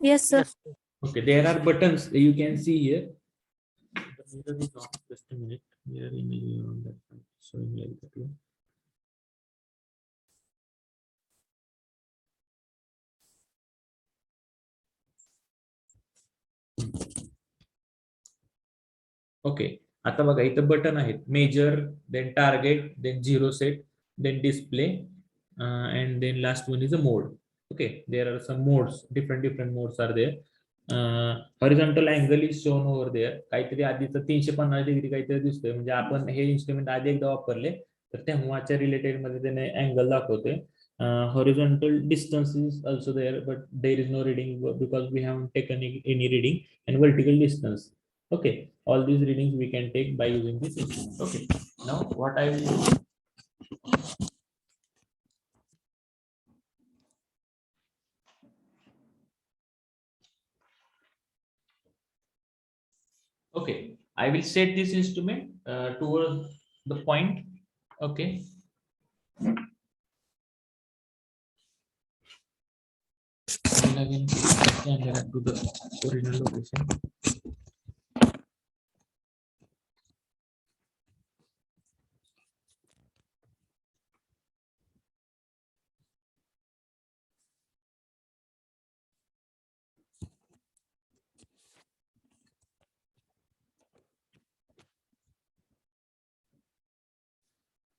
Yes, sir. Yes. Okay, there are buttons you can see here. The mirror is on. Just a minute. Mirror image is on that one. Showing like that one. Okay, आता बघा इथं button आहेत. Measure, then target, then 0 set, then display, and then last one is a mode. Okay, there are some modes, different modes are there. Horizontal angle is shown over there. काहीतरी आधीचं 350 degree काहीतरी दिसतोय, म्हणजे आपण हे instrument आधी एकदा वापरले तर तेव्हाच्या रिलेटेड मध्ये त्याने अँगल दाखवते. Horizontal distance is also there, but there is no reading because we haven't taken any reading. And vertical distance. Okay, all these readings we can take by using this instrument. Okay, now what I will do, okay, I will set this instrument towards the point. Okay, I will again put the camera to the original location.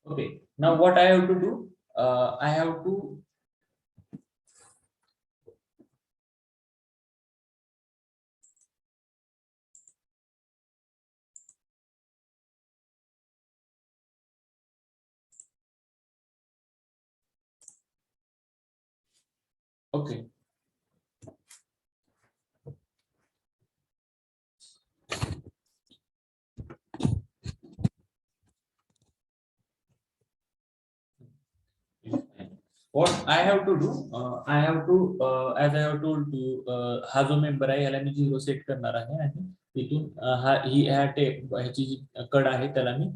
Okay, now what I have to do, I have to okay. What I have to do, I have to, as I have told you, हा जो member आहे याला मी 0 set करणार आहे आणि तिथून ह्या tape ह्याची जी कड आहे त्याला मी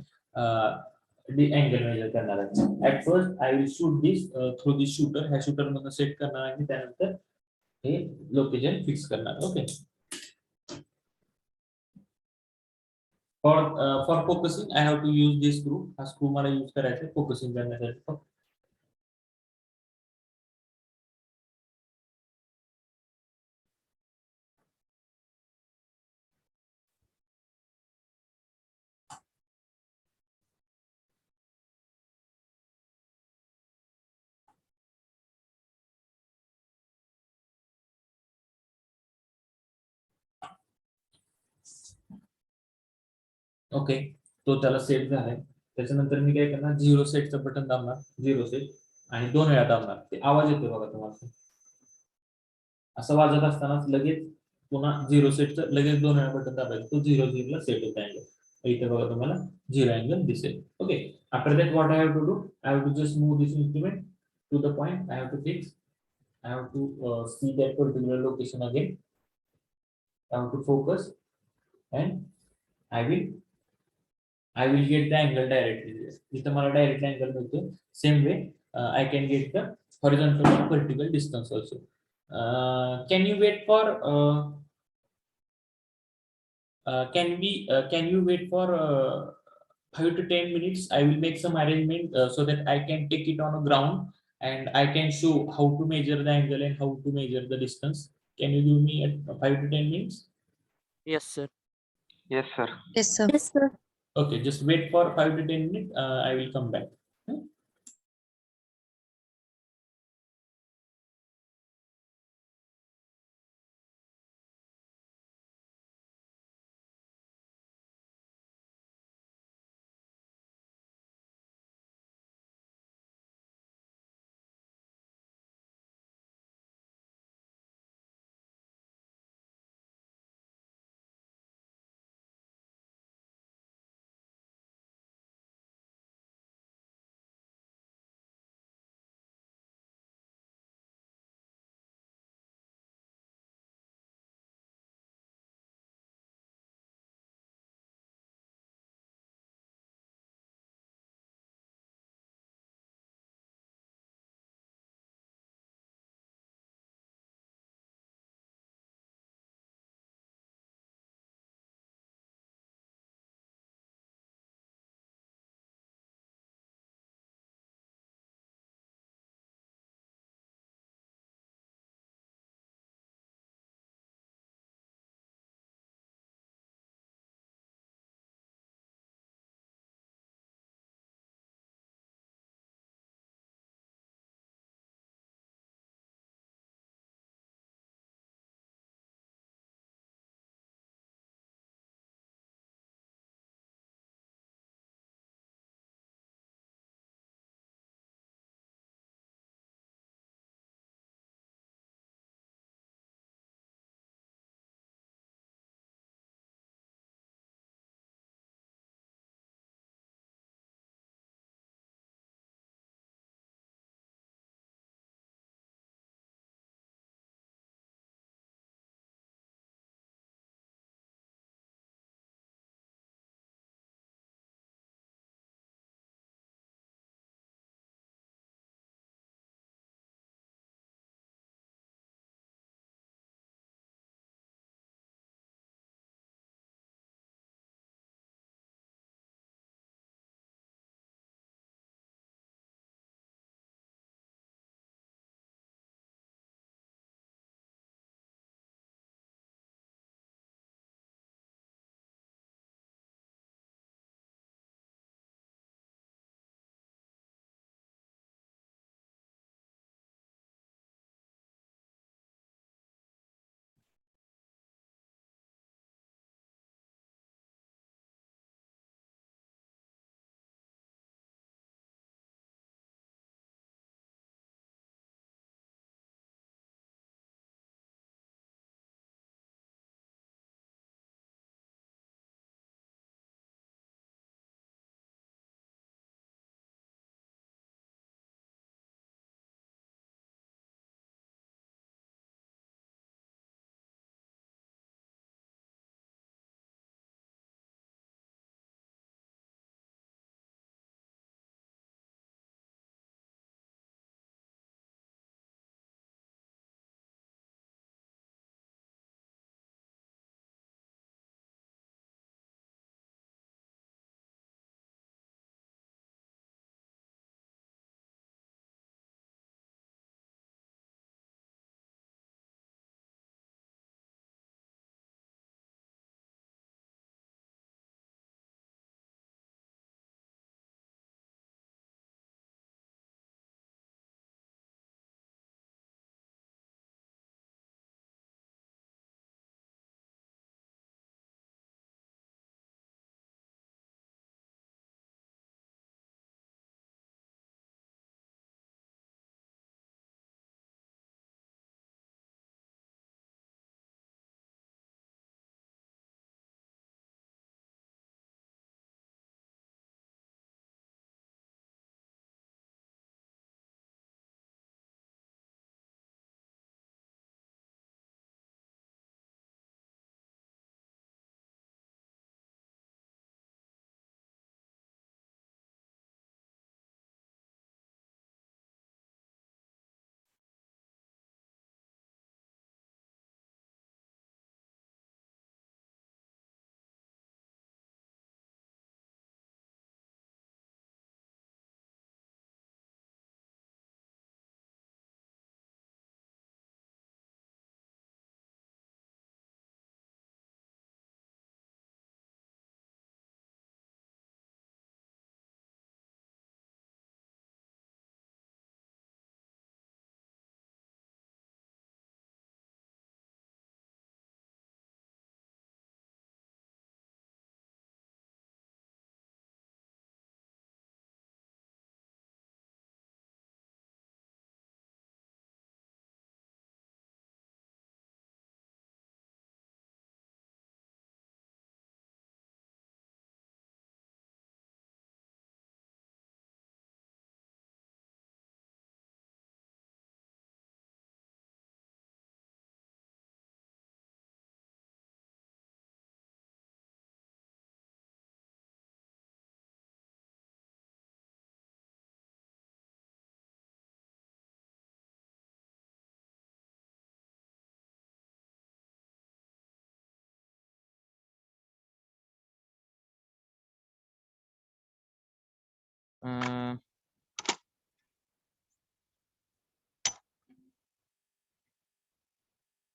अँगल मेजर करणार आहे. At first I will shoot this through this shooter, ह्या शूटर मधून सेट करणार आहे, त्यानंतर हे लोकेशन फिक्स करणार. Okay, for focusing I have to use this screw. हा स्क्रू मला यूज करायचा आहे फोकसिंग करण्यासाठी. ओके, तो त्याला सेट झालाय. त्याच्यानंतर मी काय करणार, 0 सेटचं बटन दाबणार, 0 सेट, आणि 2 वेळा दाबणार. ते आवाज येतो बघा तुम्हाला, असं वाजत असताना लगेच पुन्हा 0 सेटचं लगेच 2 वेळा बटन दाबायचं, तो 0 0 ला सेट होत अँगल. इथे बघा तुम्हाला 0 अँगल दिसेल. Okay, after that what I have to do, I have to just move this instrument to the point I have to fix. I have to see that particular location again. I have to focus, and I will get the angle directly there. इथं मला direct angle मिळतो. Same way I can get the horizontal and vertical distance also. Can you wait for can you wait for 5 to 10 minutes? I will make some arrangement so that I can take it on a ground and I can show how to measure the angle and how to measure the distance. Can you give me at 5 to 10 minutes? Yes, sir. Yes, sir. Yes, sir. Yes, sir. Okay, just wait for 5 to 10 minutes. I will come back.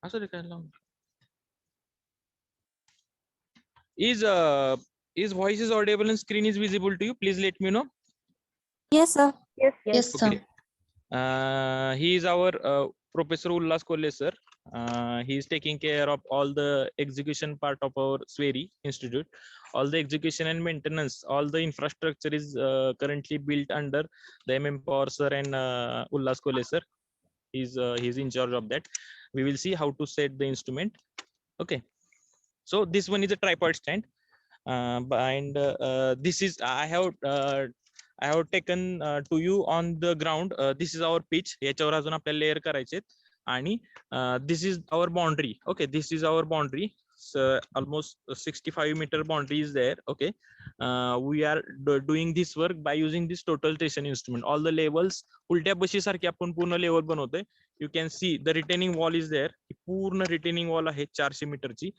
असं रे काय लावून. Is voice is audible and screen is visible to you? Please let me know. Yes, sir. Yes, sir. Okay. He is our Professor Ullas Kolle sir. He is taking care of all the execution part of our Sweri Institute. All the execution and maintenance, all the infrastructure is currently built under the MM Power sir and Ullas Kolle sir. He's in charge of that. We will see how to set the instrument. Okay. So this one is a tripod stand. This is I have taken to you on the ground. This is our pitch. याच्यावर अजून आपल्याला layer करायचे आणि this is our boundary. Okay, this is our boundary. So almost 65 meter boundary is there. Okay, we are doing this work by using this total tension instrument. All the levels उलट्या बशी सारखी आपण पूर्ण level बनवतोय. You can see the retaining wall is there. पूर्ण retaining wall आहे 400 मीटरची.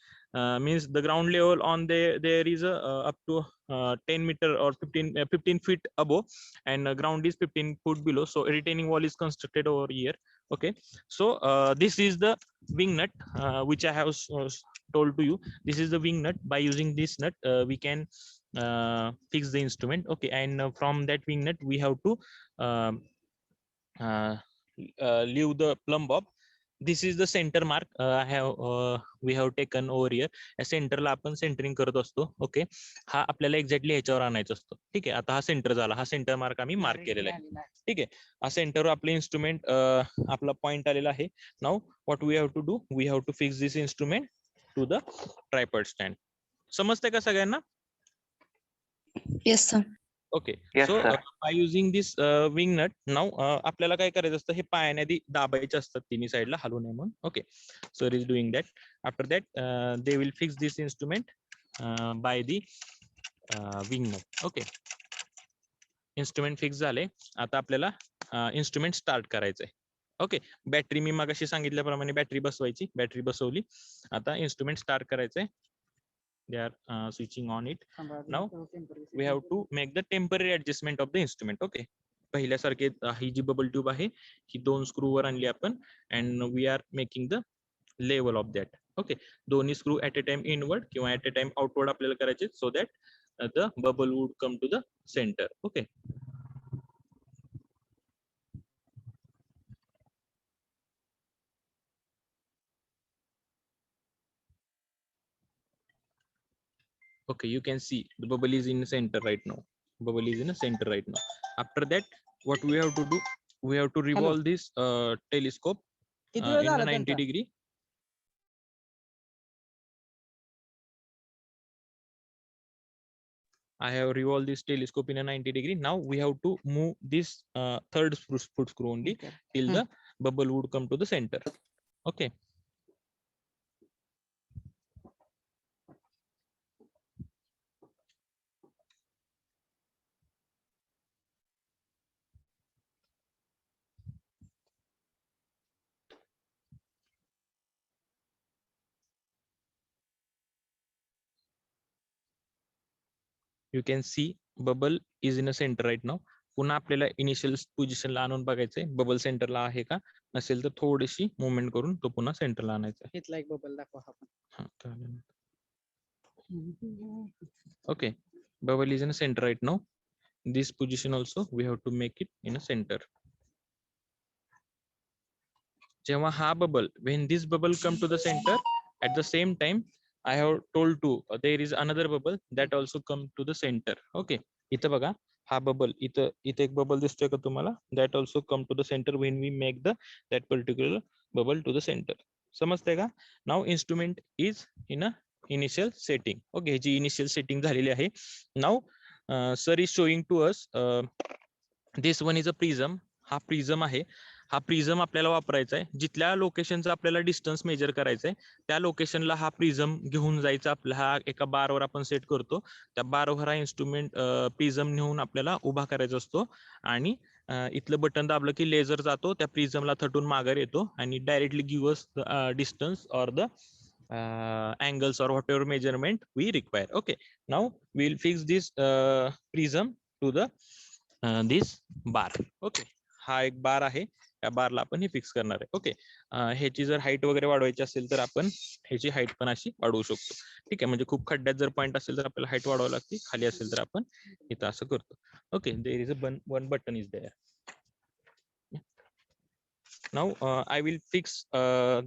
Means the ground level on there is up to 10 meter or 15 feet above, and ground is 15 foot below. So retaining wall is constructed over here. Okay, so this is the wing nut which I have told to you. This is the wing nut. By using this nut we can fix the instrument. Okay, and from that wing nut we have to leave the plumb bob. This is the center mark we have taken over here. या सेंटरला आपण centering करत असतो. Okay, हा आपल्याला exactly ह्याच्यावर आणायचा असतो. ठीक आहे, आता हा सेंटर झाला. हा सेंटर मार्क आम्ही मार्क केलेला आहे. ठीक आहे, हा सेंटरवर आपलं इन्स्ट्रुमेंट आपला पॉइंट आलेला आहे. Now what we have to do, we have to fix this instrument to the tripod stand. समजतंय का सगळ्यांना? Yes, sir. Okay, Yes, so sir. By using this wing nut नाव आपल्याला काय करायचं असतं, हे पायाने आधी दाबायचे असतात तिन्ही साईडला, हलू नये म्हणून. Okay, sir is doing that. After that they will fix this instrument by the wing nut. Okay, instrument fix झाले. आता आपल्याला इन्स्ट्रुमेंट स्टार्ट करायचंय. ओके, बॅटरी मी मगाशी सांगितल्याप्रमाणे बॅटरी बसवायची. बॅटरी बसवली. आता इन्स्ट्रुमेंट स्टार्ट करायचंय. They are switching on it. Now we have to make the temporary adjustment of the instrument. Okay, पहिल्यासारखे ही जी बबल ट्यूब आहे ही 2 स्क्रू वर आणली आपण, and we are making the level of that. Okay, दोन्ही screw at a time inward किंवा at a time outward आपल्याला करायचे, so that the bubble would come to the center. Okay, okay, you can see the bubble is in the center right now. Bubble is in the center right now. After that, what we have to do, we have to revolve this telescope in a 90 degree. I have revolved this telescope in a 90 degree. Now we have to move this third foot screw only till the bubble would come to the center. Okay. You can see bubble is in a center right now. पुन्हा आपल्याला initial पोझिशनला आणून बघायचंय bubble सेंटरला आहे का. नसेल तर थोडीशी मुवमेंट करून तो पुन्हा सेंटरला आणायचा. इथला एक बबल दाखवा आपण. Okay, bubble is in a center right now. This position also we have to make it in a center. जेव्हा हा bubble, when this bubble come to the center, at the same time I have told to there is another bubble that also come to the center. Okay, इथं बघा हा bubble, इथं एक bubble दिसतोय का तुम्हाला, that also come to the center when we make that particular bubble to the center. समजतंय का? Now instrument is in a initial setting. Okay, ji initial setting झालेली आहे. Now sir is showing to us this one is a prism. हा prism आहे. हा prism आपल्याला वापरायचा आहे. जिथल्या लोकेशनचा आपल्याला डिस्टन्स मेजर करायचा आहे त्या लोकेशनला हा प्रिझम घेऊन जायचा. आपला हा एका बारवर आपण सेट करतो. त्या बारवर हा इन्स्ट्रुमेंट प्रिझम नेऊन आपल्याला उभा करायचा असतो आणि इथलं बटन दाबलं की लेझर जातो, त्या प्रिझमला थटून माघार येतो आणि directly give us distance or the angles or whatever measurement we require. Okay, now we'll fix this prism to the this bar. Okay, हा एक बार आहे, त्या बारला आपण हे फिक्स करणार आहे. ओके, ह्याची जर हाईट वगैरे वाढवायची असेल तर आपण ह्याची हाईट पण अशी वाढवू शकतो. ठीक आहे, म्हणजे खूप खड्ड्यात जर पॉईंट असेल तर आपल्याला हाईट वाढवावी लागते, खाली असेल तर आपण इथं असं करतो. Okay, there is a one button is there. Now I will fix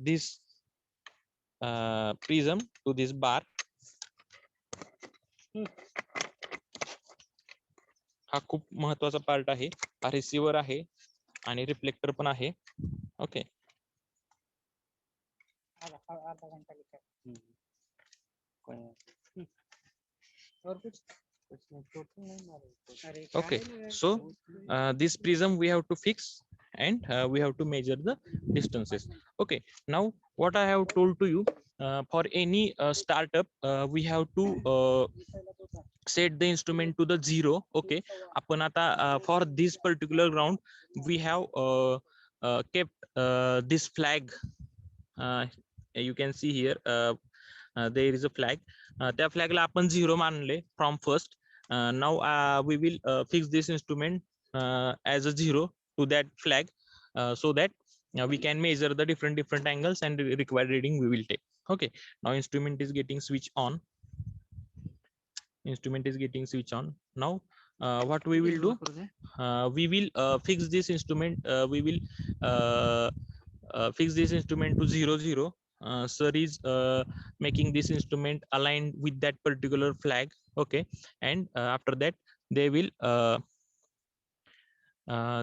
this prism to this bar. हा खूप महत्वाचा पार्ट आहे. हा रिसिव्हर आहे आणि रिफ्लेक्टर पण आहे. ओके, आधा घंटा लिखा और कुछ अरे Okay, काय नाही so this prism we have to fix and we have to measure the distances. Okay, now what I have told to you, for any startup we have to set the instrument to the 0. Okay, आपण आता for this particular ground we have kept this flag. You can see here there is a flag. त्या flag ला आपण 0 मानले from first. Now we will fix this instrument as a 0 to that flag, so that we can measure the different angles and required reading we will take. Okay, now instrument is getting switch on. Instrument is getting switch on. Now what we will do, we will fix this instrument. We will fix this instrument to 0 0. Sir is making this instrument aligned with that particular flag. Okay, and after that they will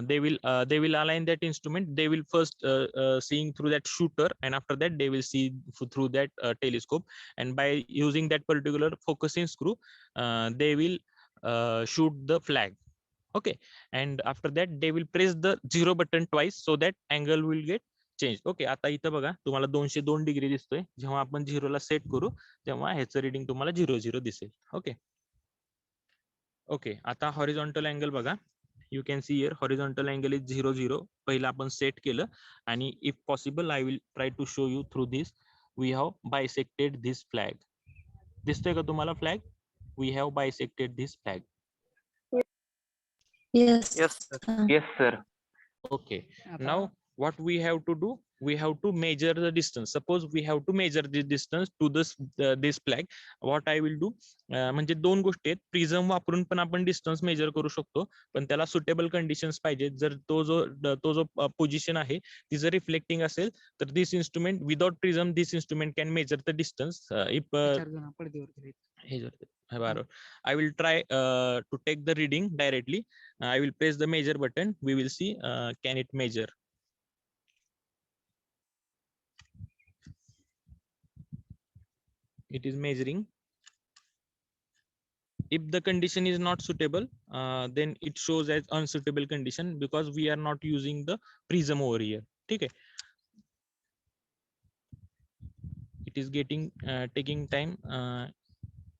they will align that instrument. They will first seeing through that shooter, and after that they will see through that telescope, and by using that particular focusing screw they will shoot the flag. Okay, and after that they will press the 0 button twice so that angle will get change. Okay, आता इथं बघा तुम्हाला 202 degree दिसतोय. जेव्हा आपण 0 ला set करू तेव्हा ह्याचं रीडिंग तुम्हाला 0 0 दिसेल. ओके, ओके, आता हॉरिझॉन्टल अँगल बघा. You can see here horizontal angle is 0 0. पहिला आपण सेट केलं आणि if possible I will try to show you through this. We have bisected this flag. दिसतोय का तुम्हाला flag? We have bisected this flag. Yes. Yes, yes, sir. Okay, now what we have to do, we have to measure the distance. Suppose we have to measure the distance to this flag. What I will do, म्हणजे दोन गोष्टी आहेत. Prism वापरून पण आपण distance major करू शकतो, पण त्याला सुटेबल कंडिशन्स पाहिजेत. जर तो जो पोझिशन आहे ती जर रिफ्लेक्टिंग असेल तर this instrument without prism this instrument can measure the distance. If I will try to take the reading directly. I will press the measure button. We will see can it measure. It is measuring. If the condition is not suitable, then it shows as unsuitable condition because we are not using the prism over here. Okay, it is getting taking time.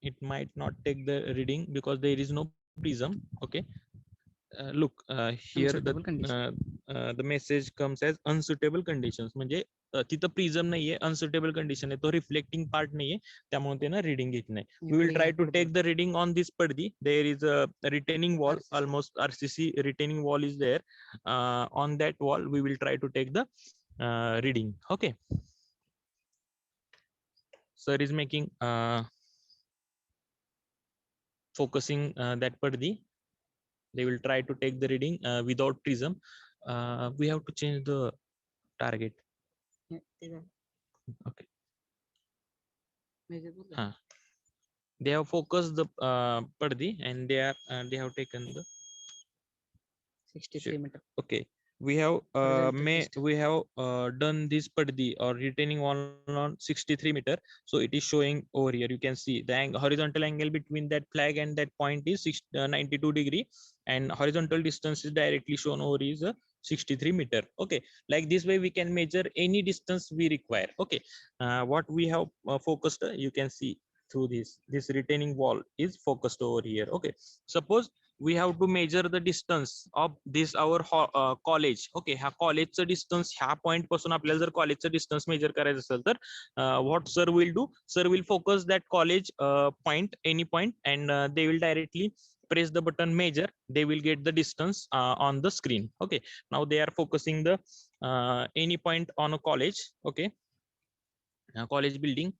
It might not take the reading because there is no prism. Okay, look here the message comes as unsuitable conditions. म्हणजे तिथं prism नाहीये, unsuitable condition आहे, तो reflecting part नाहीये, त्यामुळे त्यांना reading घेत नाही. We will try to take the reading on this पडदी. There is a retaining wall, almost RCC retaining wall is there. On that wall we will try to take the reading. Okay, sir is making focusing that pardhi. They will try to take the reading without prism. We have to change the target. Okay. They have focused the pardhi and they have taken the 63 meter. Okay, we have done this pardhi or retaining wall on 63 meter. So it is showing over here. You can see the horizontal angle between that flag and that point is 92 degree, and horizontal distance is directly shown over is 63 meter. Okay, like this way we can measure any distance we require. Okay, what we have focused, you can see through this retaining wall is focused over here. Okay, suppose we have to measure the distance of this our college. Okay, हा कॉलेजचं distance ह्या point पासून आपल्याला जर कॉलेजचं distance major करायचं असेल तर what sir will do, sir will focus that college point, any point, and they will directly press the button measure, they will get the distance on the screen. Okay, now they are focusing the any point on a college. Okay, college building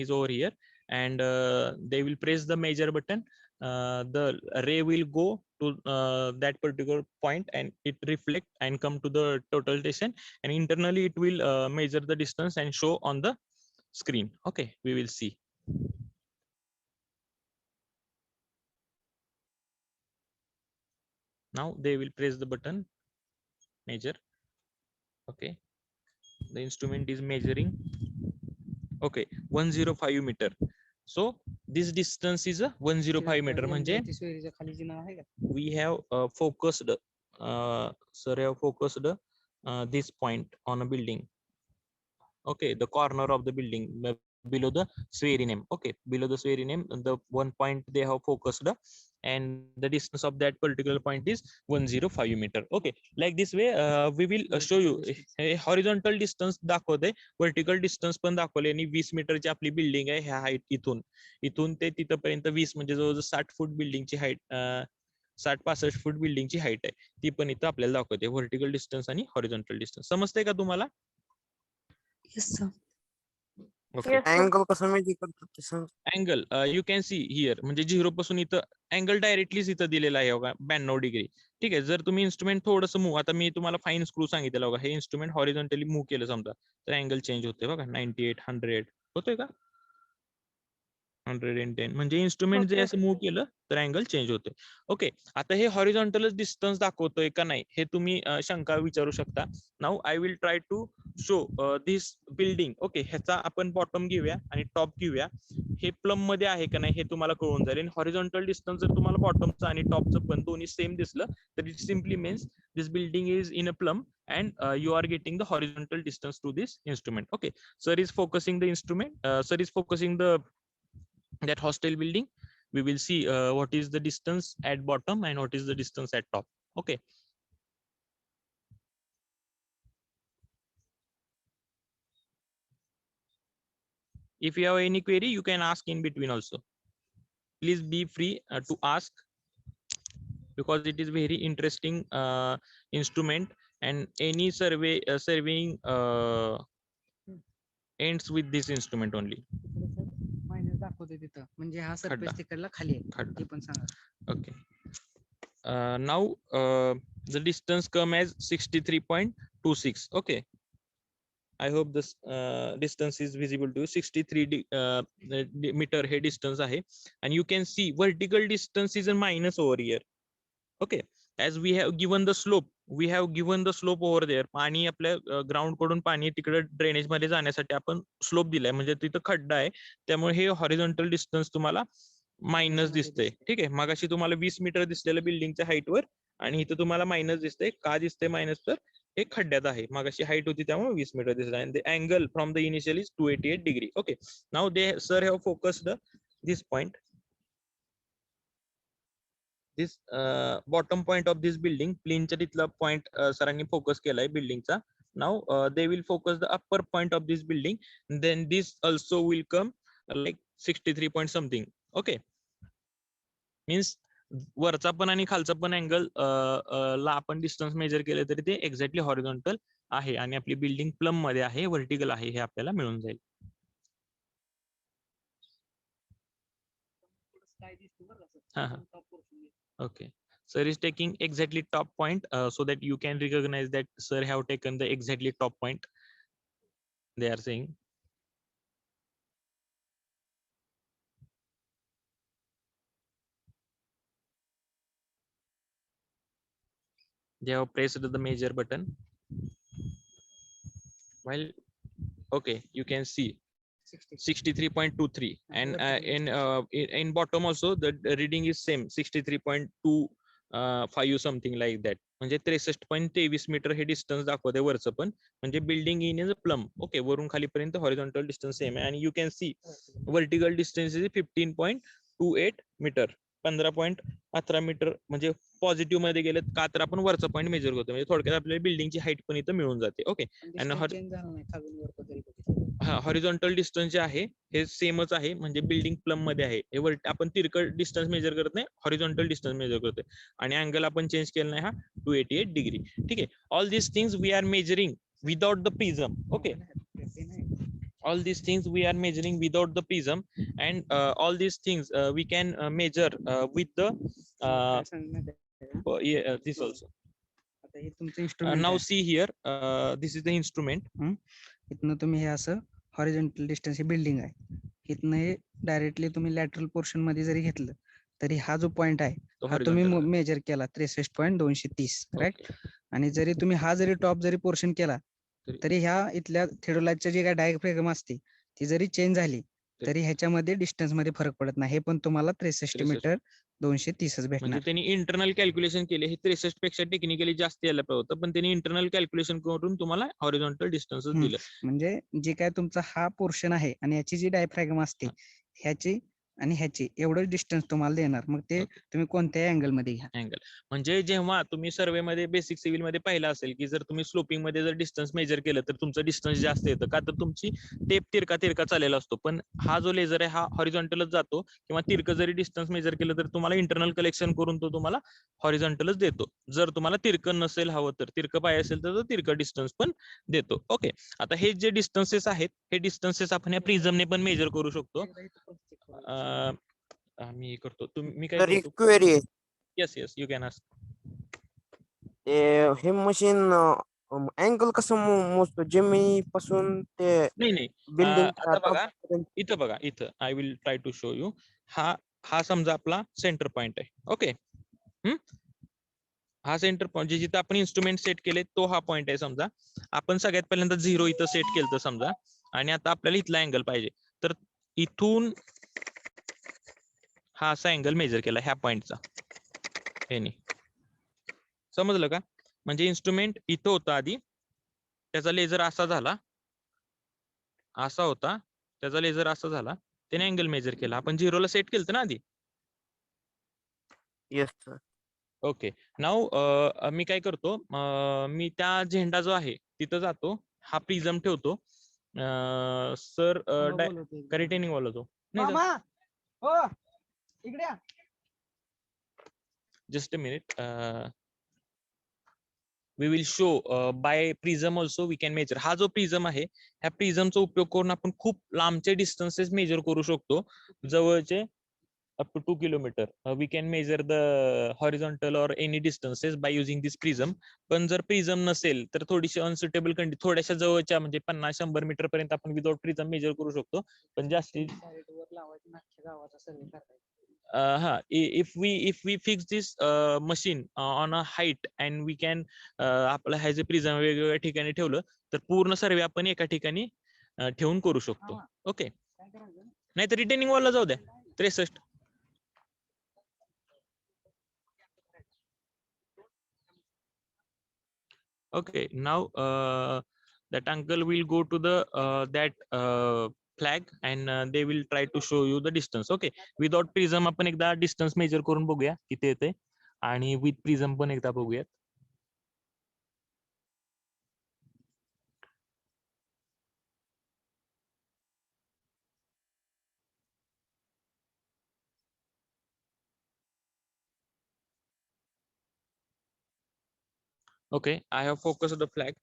is over here, and they will press the measure button. The ray will go to that particular point, and it reflect and come to the total station, and internally it will measure the distance and show on the screen. Okay, we will see. Now they will press the button measure. Okay, the instrument is measuring. Okay, 105 meter. So this distance is a 105 meter. म्हणजे सोयरीच्या खाली जी नाव आहे का? we have focused sir have focused this point on a building. Okay, the corner of the building below the Sweri name. Okay, below the Sweri name, the one point they have focused, and the distance of that particular point is 105 meter. Okay, like this way we will show you horizontal distance दाखवते, vertical distance पण दाखवले, आणि 20 मीटरची आपली building आहे ह्या height इथून ते तिथपर्यंत 20 म्हणजे जवळजवळ 60 फूट बिल्डिंगची हाईट 60-65 फूट बिल्डिंगची हाईट आहे, ती पण इथं आपल्याला दाखवते, व्हर्टिकल डिस्टन्स आणि हॉरिझॉन्टल डिस्टन्स. समजतंय का तुम्हाला? Yes, sir. Okay. अँगल कसं माहिती करतात ते सांग. Angle you can see here, म्हणजे 0 पासून इथं अँगल डायरेक्टलीच इथं दिलेला आहे बघा, 92 डिग्री. ठीक आहे, जर तुम्ही इन्स्ट्रुमेंट थोडंसं मूव्ह, आता मी तुम्हाला फाईन स्क्रू सांगितलं बघा, हे इन्स्ट्रुमेंट हॉरिझॉन्टली मूव्ह केलं समजा तर अँगल चेंज होते बघा, 98, 100 होतोय का, 110, म्हणजे इन्स्ट्रुमेंट जे असं मूव्ह केलं तर अँगल चेंज होते. ओके, आता हे हॉरिझॉन्टलच डिस्टन्स दाखवतोय का नाही हे तुम्ही शंका विचारू शकता. Now I will try to show this building. Okay, ह्याचा आपण बॉटम घेऊया आणि टॉप घेऊया, हे प्लम मध्ये आहे का नाही हे तुम्हाला कळून जाईल. आणि हॉरिझॉन्टल डिस्टन्स जर तुम्हाला बॉटमचं आणि टॉपचं पण दोन्ही सेम दिसलं तर it simply means this building is in a plum and you are getting the horizontal distance to this instrument. Okay, sir is focusing the instrument, sir is focusing the that hostel building. We will see what is the distance at bottom and what is the distance at top. Okay, if you have any query you can ask in between also. Please be free to ask, because it is very interesting instrument, and any surveying ends with this instrument only. Minus दाखवते तिथं, म्हणजे हा खड्डा. Surface तिकडला खाली आहे, खड्डा. ते पण सांगा. Okay, now the distance come as 63.26. Okay, I hope this distance is visible to you. 63 meter hey distance आहे, and you can see vertical distance is a minus over here. Okay, as we have given the slope, we have given the slope over there. पाणी आपल्या ground कडून पाणी तिकडे drainage मध्ये जाण्यासाठी आपण slope दिलाय, म्हणजे तिथं खड्डा आहे, त्यामुळे हे हॉरिझॉन्टल डिस्टन्स तुम्हाला मायनस दिसतंय. ठीक आहे, मगाशी तुम्हाला 20 मीटर दिसलेलं बिल्डिंगच्या हाईट वर, आणि इथं तुम्हाला मायनस दिसतंय. का दिसतंय मायनस? तर हे खड्ड्यात आहे, मगाशी हाईट होती त्यामुळे 20 मीटर दिसत आहे. Angle from the initial is 288 degree. Okay, now they sir have focused this point, this bottom point of this building, प्लेनच्या तिथला पॉइंट सरांनी फोकस केलाय बिल्डिंगचा. now they will focus the upper point of this building, then this also will come like 63 point something. okay, means वरचा पण आणि खालचा पण angle ला आपण distance major केले तरी ते एक्झॅक्टली हॉरिझॉन्टल आहे, आणि आपली बिल्डिंग प्लम मध्ये आहे, व्हर्टिकल आहे, हे आपल्याला मिळून जाईल. Okay, sir is taking exactly top point so that you can recognize that sir have taken the exactly top point. They are saying. They have pressed the measure button. While okay, you can see 63.23, and in bottom also the reading is same, 63.25 something like that. म्हणजे 63.23 metre हे distance दाखवते वरचं पण, म्हणजे building in is a plumb. Okay, वरून खालीपर्यंत horizontal distance same आहे, आणि you can see vertical distance is 15.28 metre, 15.11 metre. म्हणजे पॉझिटिव्ह मध्ये गेले का तर आपण वरचा पॉईंट मेजर करतो, म्हणजे थोडक्यात आपल्याला बिल्डिंगची हाईट पण इथं मिळून जाते. ओके, आणि हॉरिझॉन्टल डिस्टन्स जे आहे हे सेमच आहे, म्हणजे बिल्डिंग प्लम मध्ये आहे. हे आपण तिरकट डिस्टन्स मेजर करत नाही, हॉरिझॉन्टल डिस्टन्स मेजर करतोय. आणि अँगल आपण चेंज केला नाही, हा 288 डिग्री. ठीक आहे. All this things we are measuring without the prism. Okay. All these things we are measuring without the prism, and all these things we can measure with the this also. आता हे तुमचं instrument Now see here, this is the instrument. इथनं तुम्ही हे असं horizontal distance हे building आहे, इथनं हे directly तुम्ही lateral portion मध्ये जरी घेतलं तरी हा जो पॉइंट आहे तो हा तुम्ही horizontal. मेजर केला 63.230, राईट. Okay. आणि जरी तुम्ही हा जरी टॉप जरी पोर्शन केला तरी- तरी ह्या इथल्या थेडोलाइटच्या जी काय डायफ्रॅगम असते ती जरी चेंज झाली तरी ह्याच्यामध्ये डिस्टन्स मध्ये फरक पडत नाही. हे पण तुम्हाला 63 मीटर 230च भेटणार. म्हणजे त्यांनी इंटरनल कॅल्क्युलेशन केले, हे 63 पेक्षा टेक्निकली जास्त यायला पाहिजे होतं, पण त्यांनी इंटरनल कॅल्क्युलेशन करून तुम्हाला हॉरिझॉन्टल डिस्टन्स दिलं. म्हणजे जे काय तुमचा हा पोर्शन आहे आणि याची जी डायफ्रॅगम असते ह्याची आणि ह्याची एवढं डिस्टन्स तुम्हाला देणार. मग ते Okay. तुम्ही कोणत्याही अँगल मध्ये घ्या. अँगल म्हणजे जेव्हा तुम्ही सर्वे मध्ये बेसिक सिव्हिल मध्ये पाहिलं असेल की जर तुम्ही स्लोपिंग मध्ये जर डिस्टन्स मेजर केलं तर तुमचं डिस्टन्स जास्त येतं, का तर तुमची टेप तिरका चाललेला असतो. पण हा जो लेझर आहे हा हॉरिझॉन्टलच जातो, किंवा तिरकं जरी डिस्टन्स मेजर केलं तर तुम्हाला इंटरनल कलेक्शन करून तो तुम्हाला हॉरिझॉन्टलच देतो. जर तुम्हाला तिरकं नसेल हवं तर, तिरकं पाहिजे असेल तर तिरकं डिस्टन्स पण देतो. ओके. आता हे जे डिस्टन्सेस आहेत हे डिस्टन्सेस आपण या प्रिझमने पण मेजर करू शकतो. मी करतो, मी काय तर एक करतो. क्वेरी आहे. Yes you can ask. हे मशीन अँगल कसं मोजतो जमिनीपासून ते नाही बिल्डिंगच्या आता टॉप बघा पर्यंत? इथं I will try to show you. हा समजा आपला सेंटर पॉइंट आहे. ओके. हा सेंटर पॉइंट जिथं आपण इन्स्ट्रुमेंट सेट केले तो हा पॉइंट आहे. समजा आपण सगळ्यात पहिल्यांदा 0 इथं सेट केलं तर समजा, आणि आता आपल्याला इथला अँगल पाहिजे, तर इथून हा असा अँगल मेजर केला ह्या पॉइंटचा. हे समजलं का? म्हणजे इन्स्ट्रुमेंट इथं होता आधी, त्याचा लेझर असा झाला, असा होता, त्याचा लेझर असा झाला, त्याने अँगल मेजर केला. आपण 0ला सेट केलं ना आधी. Yes sir. ओके. नाव मी काय करतो, मी त्या झेंडा जो आहे तिथं जातो, हा प्रिझम ठेवतो. सर रिटेनिंग वाला तो नाही, हो इकडे या. Just a minute. We will show by prism also we can measure. हा जो प्रिझम आहे ह्या प्रिझमचा उपयोग करून आपण खूप लांबचे डिस्टन्सेस मेजर करू शकतो, जवळचे up to 2 kilometer. We can measure the horizontal or any distances by using this prism. पण जर प्रिझम नसेल तर थोडीशी अनसुटेबल कंडिशन, थोड्याशा जवळच्या म्हणजे 50-100 मीटर पर्यंत आपण विदाउट प्रिझम मेजर करू शकतो. पण जास्ती if we fix this machine on a height and we can आपलं हे जे प्रिझम वेगवेगळ्या ठिकाणी ठेवलं तर पूर्ण सर्वे आपण एका ठिकाणी ठेवून करू शकतो. ओके. नाही तर रिटेनिंग वॉलला जाऊ द्या 63. Okay, now that uncle will go to the that flag and they will try to show you the distance. Okay, without prism आपण एकदा distance measure करून बघूया किती येते, आणि with prism पण एकदा बघूया. Okay, I have focused the flag.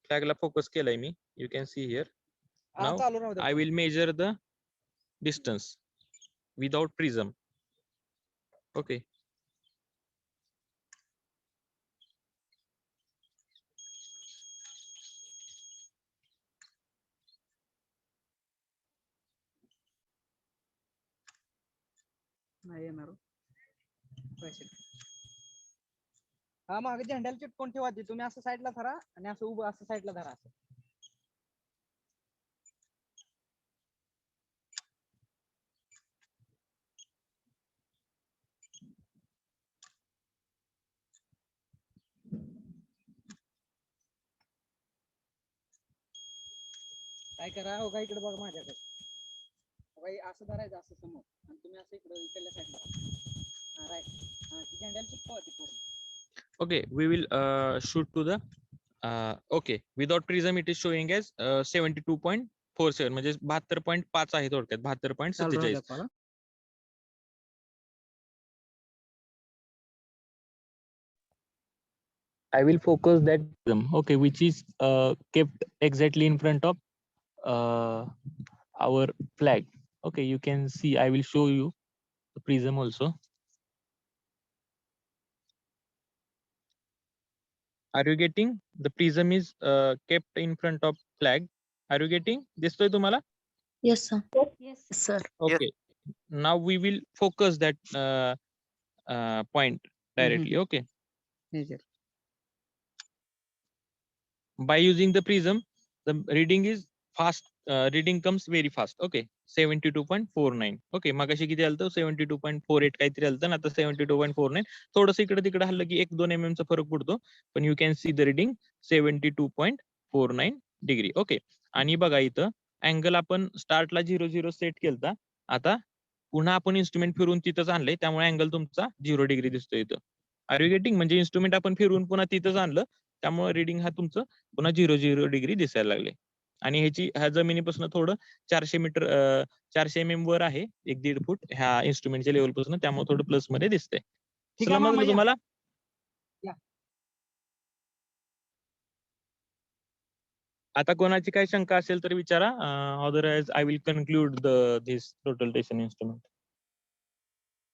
Flag La focus केलाय मी. You can see here. Now I will measure the distance without prism. Okay. नाही येणार हो. हा मागे झेंड्याला चिटकून ठेवा, ती तुम्ही असं साईडला धरा आणि असं उभं असं साईडला धरा. असं काय करा, हो का इकडे बघा माझ्याकडे, असं धरायचं असं समोर, आणि तुम्ही असं इकडे इकडल्या साईडला राईट. ती झेंड्याला चिटकवा ती पूर्ण. Okay, we will shoot to the okay without prism it is showing as 72.47 म्हणजे 72.5 आहे थोडक्यात 72.47. Call I will focus that prism, okay, which is kept exactly in front of our flag. Okay, you can see. I will show you the prism also. Are you getting? The prism is kept in front of flag. Are you getting? दिसतोय तुम्हाला? Yes, sir. Yes, sir. Okay. Now we will focus that point directly. Okay. Measure By using the prism, the reading is fast. Reading comes very fast. Okay, 72.49. Okay, मगाशी किती आलं 72.48 काहीतरी आलं ना, आता 72.49. थोडंसं इकडे तिकडे हल्लं की 1-2 mm चा फरक पडतो, पण you can see the reading 72.49 degree. Okay, आणि बघा इथं अँगल आपण स्टार्टला 0-0 सेट केलता, आता पुन्हा आपण इन्स्ट्रुमेंट फिरून तिथंच आणलंय, त्यामुळे अँगल तुमचा 0 डिग्री दिसतोय इथं. Are you getting? म्हणजे इन्स्ट्रुमेंट आपण फिरून पुन्हा तिथंच आणलं, त्यामुळे रिडिंग हा तुमचं पुन्हा 0-0 डिग्री दिसायला लागले. आणि ह्या जमिनीपासून थोडं 400 मीटर 400 mm वर आहे, 1-1.5 फूट ह्या इन्स्ट्रुमेंटच्या लेवल पासून, त्यामुळे थोडं प्लस मध्ये दिसतंय. ठीक आहे मामा, समजलं या. तुम्हाला? या. आता कोणाची काही शंका असेल तर विचारा. Otherwise I will conclude this rotation instrument.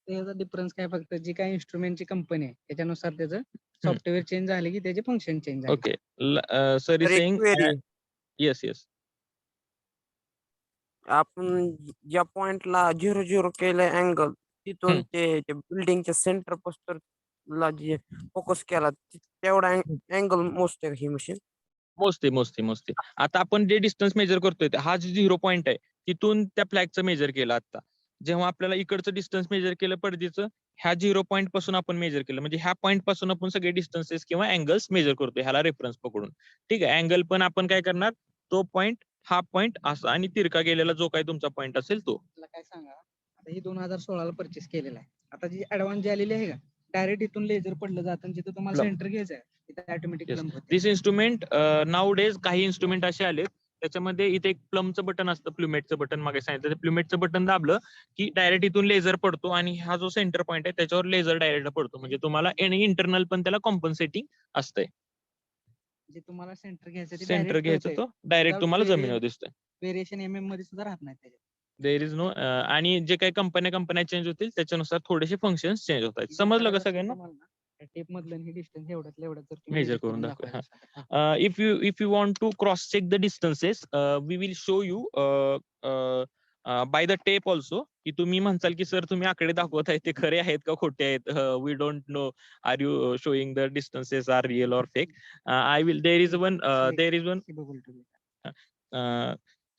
त्याचा डिफरन्स काय, फक्त जी काही इन्स्ट्रुमेंटची कंपनी आहे त्याच्यानुसार त्याचं सॉफ्टवेअर चेंज झाले की त्याचे फंक्शन चेंज झाले. ओके सर इज तर एक सेइंग query. येस. आपण ज्या पॉइंटला 0-0 केलंय अँगल, तिथून ते बिल्डिंगच्या सेंटर ला जे फोकस केला तेवढा अँगल मोजते ही मशीन. मोजते. आता आपण जे डिस्टन्स मेजर करतोय हा जो 0 पॉईंट आहे, तिथून त्या फ्लॅगचं मेजर केलं. आता जेव्हा आपल्याला इकडचं डिस्टन्स मेजर केलं पडदीचं, ह्या 0 पॉईंट पासून आपण मेजर केलं, म्हणजे ह्या पॉईंट पासून आपण सगळे डिस्टन्सेस किंवा अँगल्स मेजर करतोय ह्याला रेफरन्स पकडून. ठीक आहे, अँगल पण आपण काय करणार, तो पॉईंट हा पॉईंट असा आणि तिरका गेलेला जो काही तुमचा पॉईंट असेल तो. मला काय सांगा, आता ही 2016 परचेस केलेला आहे. आता जी ऍडव्हान्स जी आलेली आहे का, डायरेक्ट इथून लेझर पडलं जातं, जिथं तुम्हाला Plumb. सेंटर घ्यायचं आहे तिथं ऑटोमॅटिक Yes. प्लम होते. दिस इन्स्ट्रुमेंट नाउडेज काही इन्स्ट्रुमेंट असे आले, त्याच्यामध्ये इथे एक प्लमचं बटन असतं, प्लुमेटचं बटन मागे सांगितलं, ते प्लुमेटचं बटन दाबलं की डायरेक्ट इथून लेझर पडतो आणि हा जो सेंटर पॉईंट आहे त्याच्यावर लेझर डायरेक्ट पडतो, म्हणजे तुम्हाला एनी इंटरनल पण त्याला कॉम्पन्सेटिंग असतंय. जे तुम्हाला सेंटर घ्यायचं ते सेंटर घ्यायचं तो डायरेक्ट Without तुम्हाला vari- जमिनीवर दिसतंय. व्हेरिएशन MM मध्ये सुद्धा राहत नाही त्याच्यात. देर इज नो आणि जे काही कंपन्या चेंज होतील त्याच्यानुसार थोडेसे फंक्शन्स चेंज होतात. समजलं का सगळ्यांना? टेप मधलं हे डिस्टन्स एवढ्यात एवढ्यात जर तुम्ही मेजर measure करून दाखवा. दाखवायचं असेल तर. If you want to cross check the distances, we will show you by the tape also, की तुम्ही म्हणताल की सर तुम्ही आकडे दाखवत आहे ते खरे आहेत का खोटे आहेत, we don't know, are you showing the distances are real or fake. I will, there is one हे बघून तुम्ही.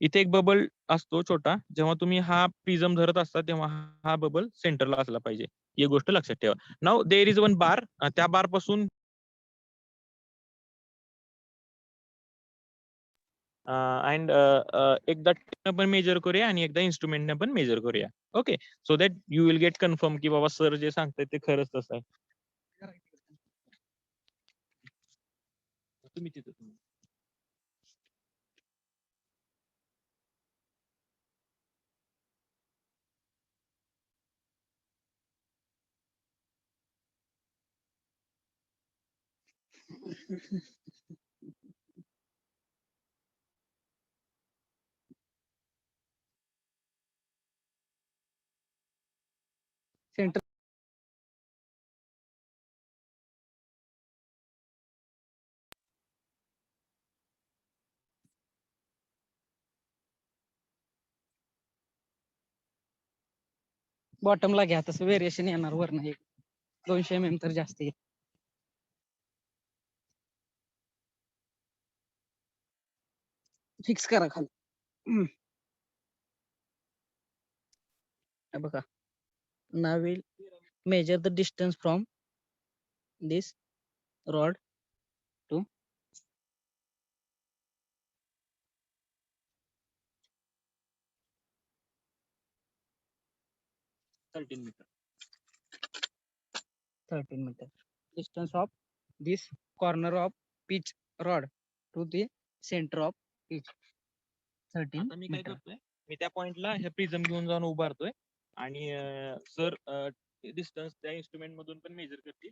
इथे एक बबल असतो छोटा, जेव्हा तुम्ही हा प्रिझम धरत असता तेव्हा हा बबल सेंटरला असला पाहिजे, ही गोष्ट लक्षात ठेवा. Now there is one bar, त्या बार पासून अँड एकदा पण मेजर करूया आणि एकदा इन्स्ट्रुमेंटने पण मेजर करूया. Okay, so that you will get confirm की बाबा सर जे सांगतायत ते खरंच तसं आहे. तुम्ही तिथं सेंटर बॉटमला घ्या, तसं व्हेरिएशन येणार वरनं एक 200 MM तर जास्त येईल. फिक्स करा खाली. हे बघा, now we'll measure the distance from this rod to 13 metre. 13 meter. Distance of this corner of pitch rod to the center of each 13 आता मी काय meter. करतोय, मी त्या पॉइंटला हे प्रिझम घेऊन जाऊन उभारतोय आणि सर डिस्टन्स त्या इन्स्ट्रुमेंट मधून पण मेजर करतील.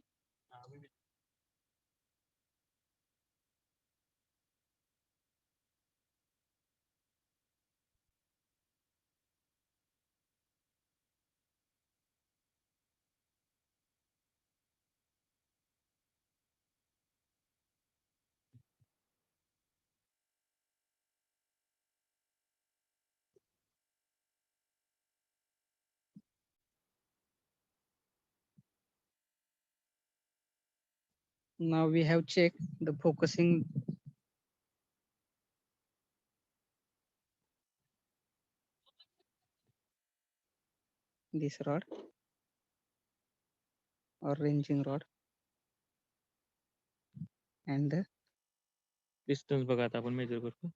Now we have checked the focusing this rod or ranging rod and the distance बघा आता आपण मेजर करतो.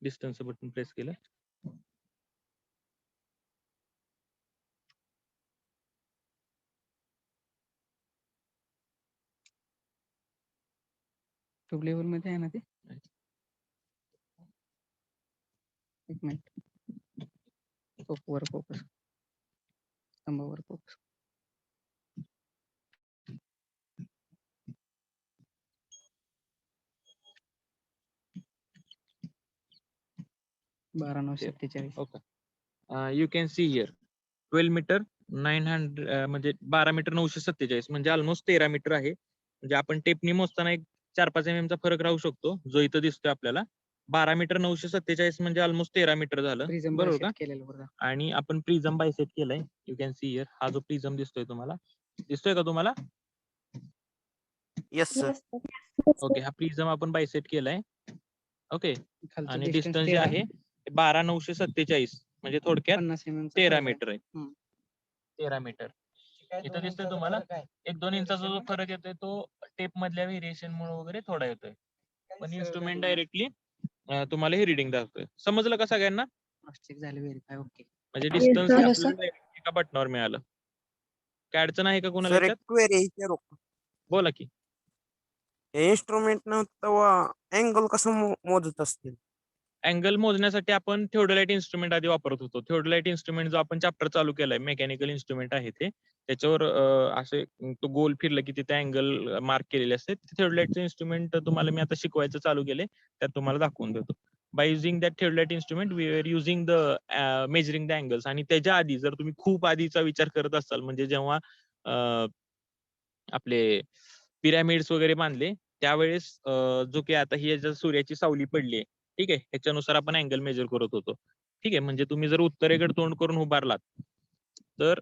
डिस्टन्स बटन प्रेस केलं. ट्यूब लेवल मध्ये आहे ना ते. एक मिनिट. वर फोकस. स्तंभावर फोकस. बारा 947. Okay. You can see here 12 metre 900 म्हणजे 12 मीटर 947 म्हणजे ऑलमोस्ट 13 मीटर आहे. म्हणजे आपण टेपनी मोजताना एक 4-5 mm चा फरक राहू शकतो, जो इथं दिसतोय आपल्याला. 12 मीटर 947 म्हणजे ऑलमोस्ट 13 मीटर झालं, Prism बरोबर का? bisect केलेलं बघा. आणि आपण प्रिझम बायसेट केलाय. You can see here. हा जो प्रिझम दिसतोय तुम्हाला, दिसतोय का तुम्हाला? Yes sir. ओके, हा प्रिझम आपण बायसेट केलाय. ओके, खालचं आणि distance डिस्टन्स जे 13, आहे 12,947 म्हणजे थोडक्यात 50 mm चा 13 फरक आहे. मीटर आहे. हम्म. 13 मीटर इथं दिसतोय तुम्हाला. 1-2 इंचाचा जो फरक येतोय तो टेप मधल्या व्हेरिएशन मुळे वगैरे थोडा येतोय, पण इन्स्ट्रुमेंट डायरेक्टली तुम्हाला हे रिडिंग दाखवतोय. समजलं का सगळ्यांना? Cross check झाले, व्हेरीफाय ओके. म्हणजे डिस्टन्स sir. आपल्याला direct एका बटनावर मिळालं. काय अडचण आहे का कोणाला सर एक याच्यात? क्वेरी विचारू का? बोला की. हे इन्स्ट्रुमेंट नव्हतं तेव्हा अँगल कसं मोजत असतील? अँगल मोजण्यासाठी आपण थिओडोलाइट इन्स्ट्रुमेंट आधी वापरत होतो. थिओडोलाइट इन्स्ट्रुमेंट जो आपण चॅप्टर चालू केलाय, मेकॅनिकल इन्स्ट्रुमेंट आहे ते. त्याच्यावर असे तो गोल फिरलं की तिथे अँगल मार्क केलेले असते. थिओडोलाइटचं इन्स्ट्रुमेंट तुम्हाला मी आता शिकवायचं चालू केलंय, त्यात तुम्हाला दाखवून देतो. By using that theodolite instrument we are using the measuring the angles. आणि त्याच्या आधी जर तुम्ही खूप आधीचा विचार करत असाल, म्हणजे जेव्हा आपले पिरॅमिड्स वगैरे बांधले त्यावेळेस जो की आता ही याच्या सूर्याची सावली पडली, ठीक आहे, ह्याच्यानुसार आपण अँगल मेजर करत होतो. ठीक आहे, म्हणजे तुम्ही जर उत्तरेकडे तोंड करून उभारलात तर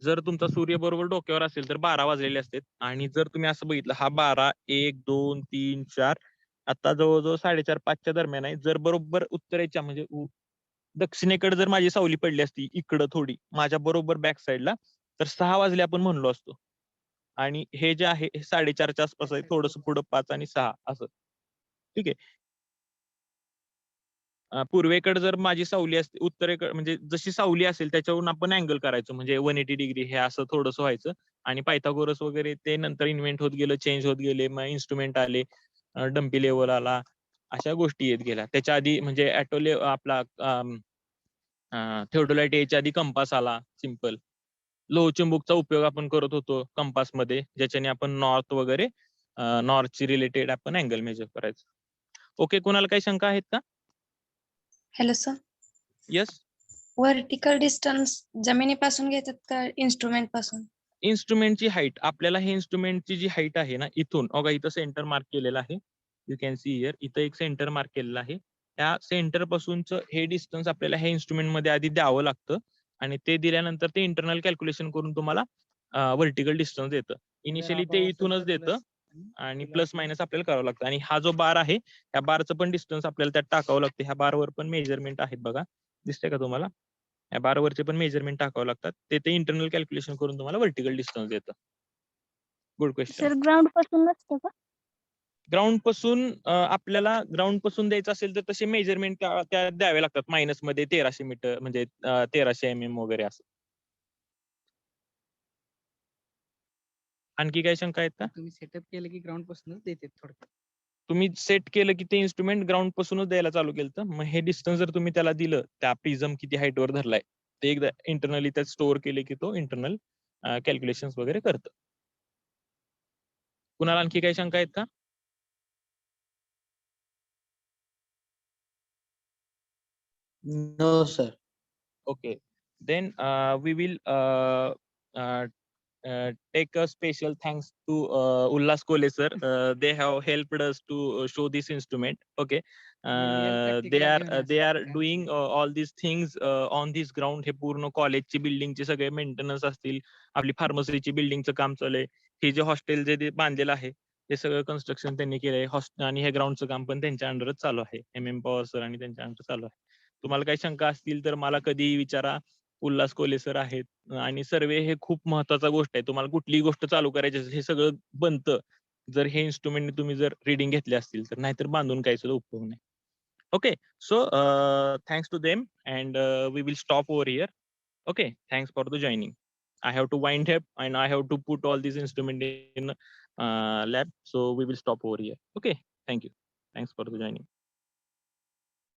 जर तुमचा सूर्य बरोबर डोक्यावर असेल तर 12 वाजलेले असतात. आणि जर तुम्ही असं बघितलं, हा 12, 1, 2, 3, 4 आता जवळजवळ 4:30-5च्या दरम्यान आहे. जर बरोबर उत्तरेच्या म्हणजे दक्षिणेकडे जर माझी सावली पडली असती इकडं थोडी माझ्या बरोबर बॅक साईडला, तर 6 वाजले आपण म्हणलो असतो. आणि हे जे आहे हे 4:30च्या आसपास आहे, थोडस पुढं 5 आणि 6 असं. ठीक आहे. पूर्वेकडे जर माझी सावली असते, उत्तरेकडे म्हणजे जशी सावली असेल त्याच्यावरून आपण अँगल करायचो, म्हणजे 180 डिग्री हे असं थोडंसं व्हायचं. आणि पायथागोरस वगैरे ते नंतर इन्व्हेंट होत गेलं, चेंज होत गेले, मग इन्स्ट्रुमेंट आले, डम्पी लेवल आला, अशा गोष्टी येत गेल्या. त्याच्या आधी म्हणजे आपला थिओडोलाइट याच्या आधी कंपास आला, सिम्पल. लोहचुंबकचा उपयोग आपण करत होतो कंपास मध्ये, ज्याच्याने आपण नॉर्थ वगैरे नॉर्थची रिलेटेड आपण अँगल मेजर करायचो. ओके, कोणाला काही शंका आहेत का? Hello sir. Yes. Vertical distance जमिनीपासून घेतात का इन्स्ट्रुमेंट पासून? इन्स्ट्रुमेंटची हाईट, आपल्याला हे इन्स्ट्रुमेंटची जी हाईट आहे ना, इथून बघा इथं सेंटर मार्क केलेलं आहे. You can see here. इथं एक सेंटर मार्क केलेलं आहे. त्या सेंटर पासूनचं हे डिस्टन्स आपल्याला हे इन्स्ट्रुमेंट मध्ये आधी द्यावं लागतं. आणि ते दिल्यानंतर ते इंटरनल कॅल्क्युलेशन करून तुम्हाला व्हर्टिकल डिस्टन्स देतं. इनिशियली ते इथूनच देतं आणि प्लस मायनस आपल्याला करावं लागतं. आणि हा जो बार आहे त्या बारचं पण डिस्टन्स आपल्याला त्यात टाकावं लागतं. ह्या बारवर पण मेजरमेंट आहेत बघा, दिसतंय का तुम्हाला? या बारवरचे पण मेजरमेंट टाकावं लागतात. ते इंटरनल कॅल्क्युलेशन करून तुम्हाला व्हर्टिकल डिस्टन्स देतं. Good question. सर ग्राउंड पासून नसतं का? ग्राउंड पासून आपल्याला ग्राउंड पासून द्यायचं असेल तर तसे मेजरमेंट त्या द्यावे लागतात. मायनस मध्ये 1300 मीटर म्हणजे 1300 mm वगैरे असं. आणखी काही शंका आहेत का? तुम्ही सेटअप केलं की ग्राउंड पासूनच देते थोडक्यात. तुम्ही सेट केलं की ते इन्स्ट्रुमेंट ग्राउंड पासूनच द्यायला चालू केलं तर मग हे डिस्टन्स जर तुम्ही त्याला दिलं त्या प्रिझम किती height वर धरलाय ते एकदा इंटरनली त्यात स्टोअर केले की तो इंटरनल कॅल्क्युलेशन वगैरे करतं. कुणाला आणखी काही शंका आहेत का? No, sir. Okay, then we will take a special thanks to Ullas Kole sir. They have helped us to show this instrument. Okay, real they practical are घेऊन they असतात are का? doing all these things on this ground. हे पूर्ण कॉलेजची बिल्डिंगचे सगळे maintenance असतील, आपली फार्मसीची बिल्डिंगचं काम चालू आहे, हे जे हॉस्टेल जे ते बांधलेलं आहे ते सगळं कन्स्ट्रक्शन त्यांनी केलंय आणि हे ग्राउंडचं काम पण त्यांच्या अंडरच चालू आहे. MM पवार सर आणि त्यांच्या अंडर चालू आहे. तुम्हाला काही शंका असतील तर मला कधीही विचारा. उल्हास कोले सर आहेत आणि सर्वे हे खूप महत्वाचा गोष्ट आहे. तुम्हाला कुठलीही गोष्ट चालू करायची असेल हे सगळं बनतं जर हे इन्स्ट्रुमेंट तुम्ही जर रीडिंग घेतले असतील तर, नाहीतर बांधून काही सुद्धा उपयोग नाही. Okay, so thanks to them and we will stop over here. Okay, thanks for the joining. I have to wind up and I have to put all these instrument in lab. So we will stop over here. Okay, thank you. Thanks for the joining.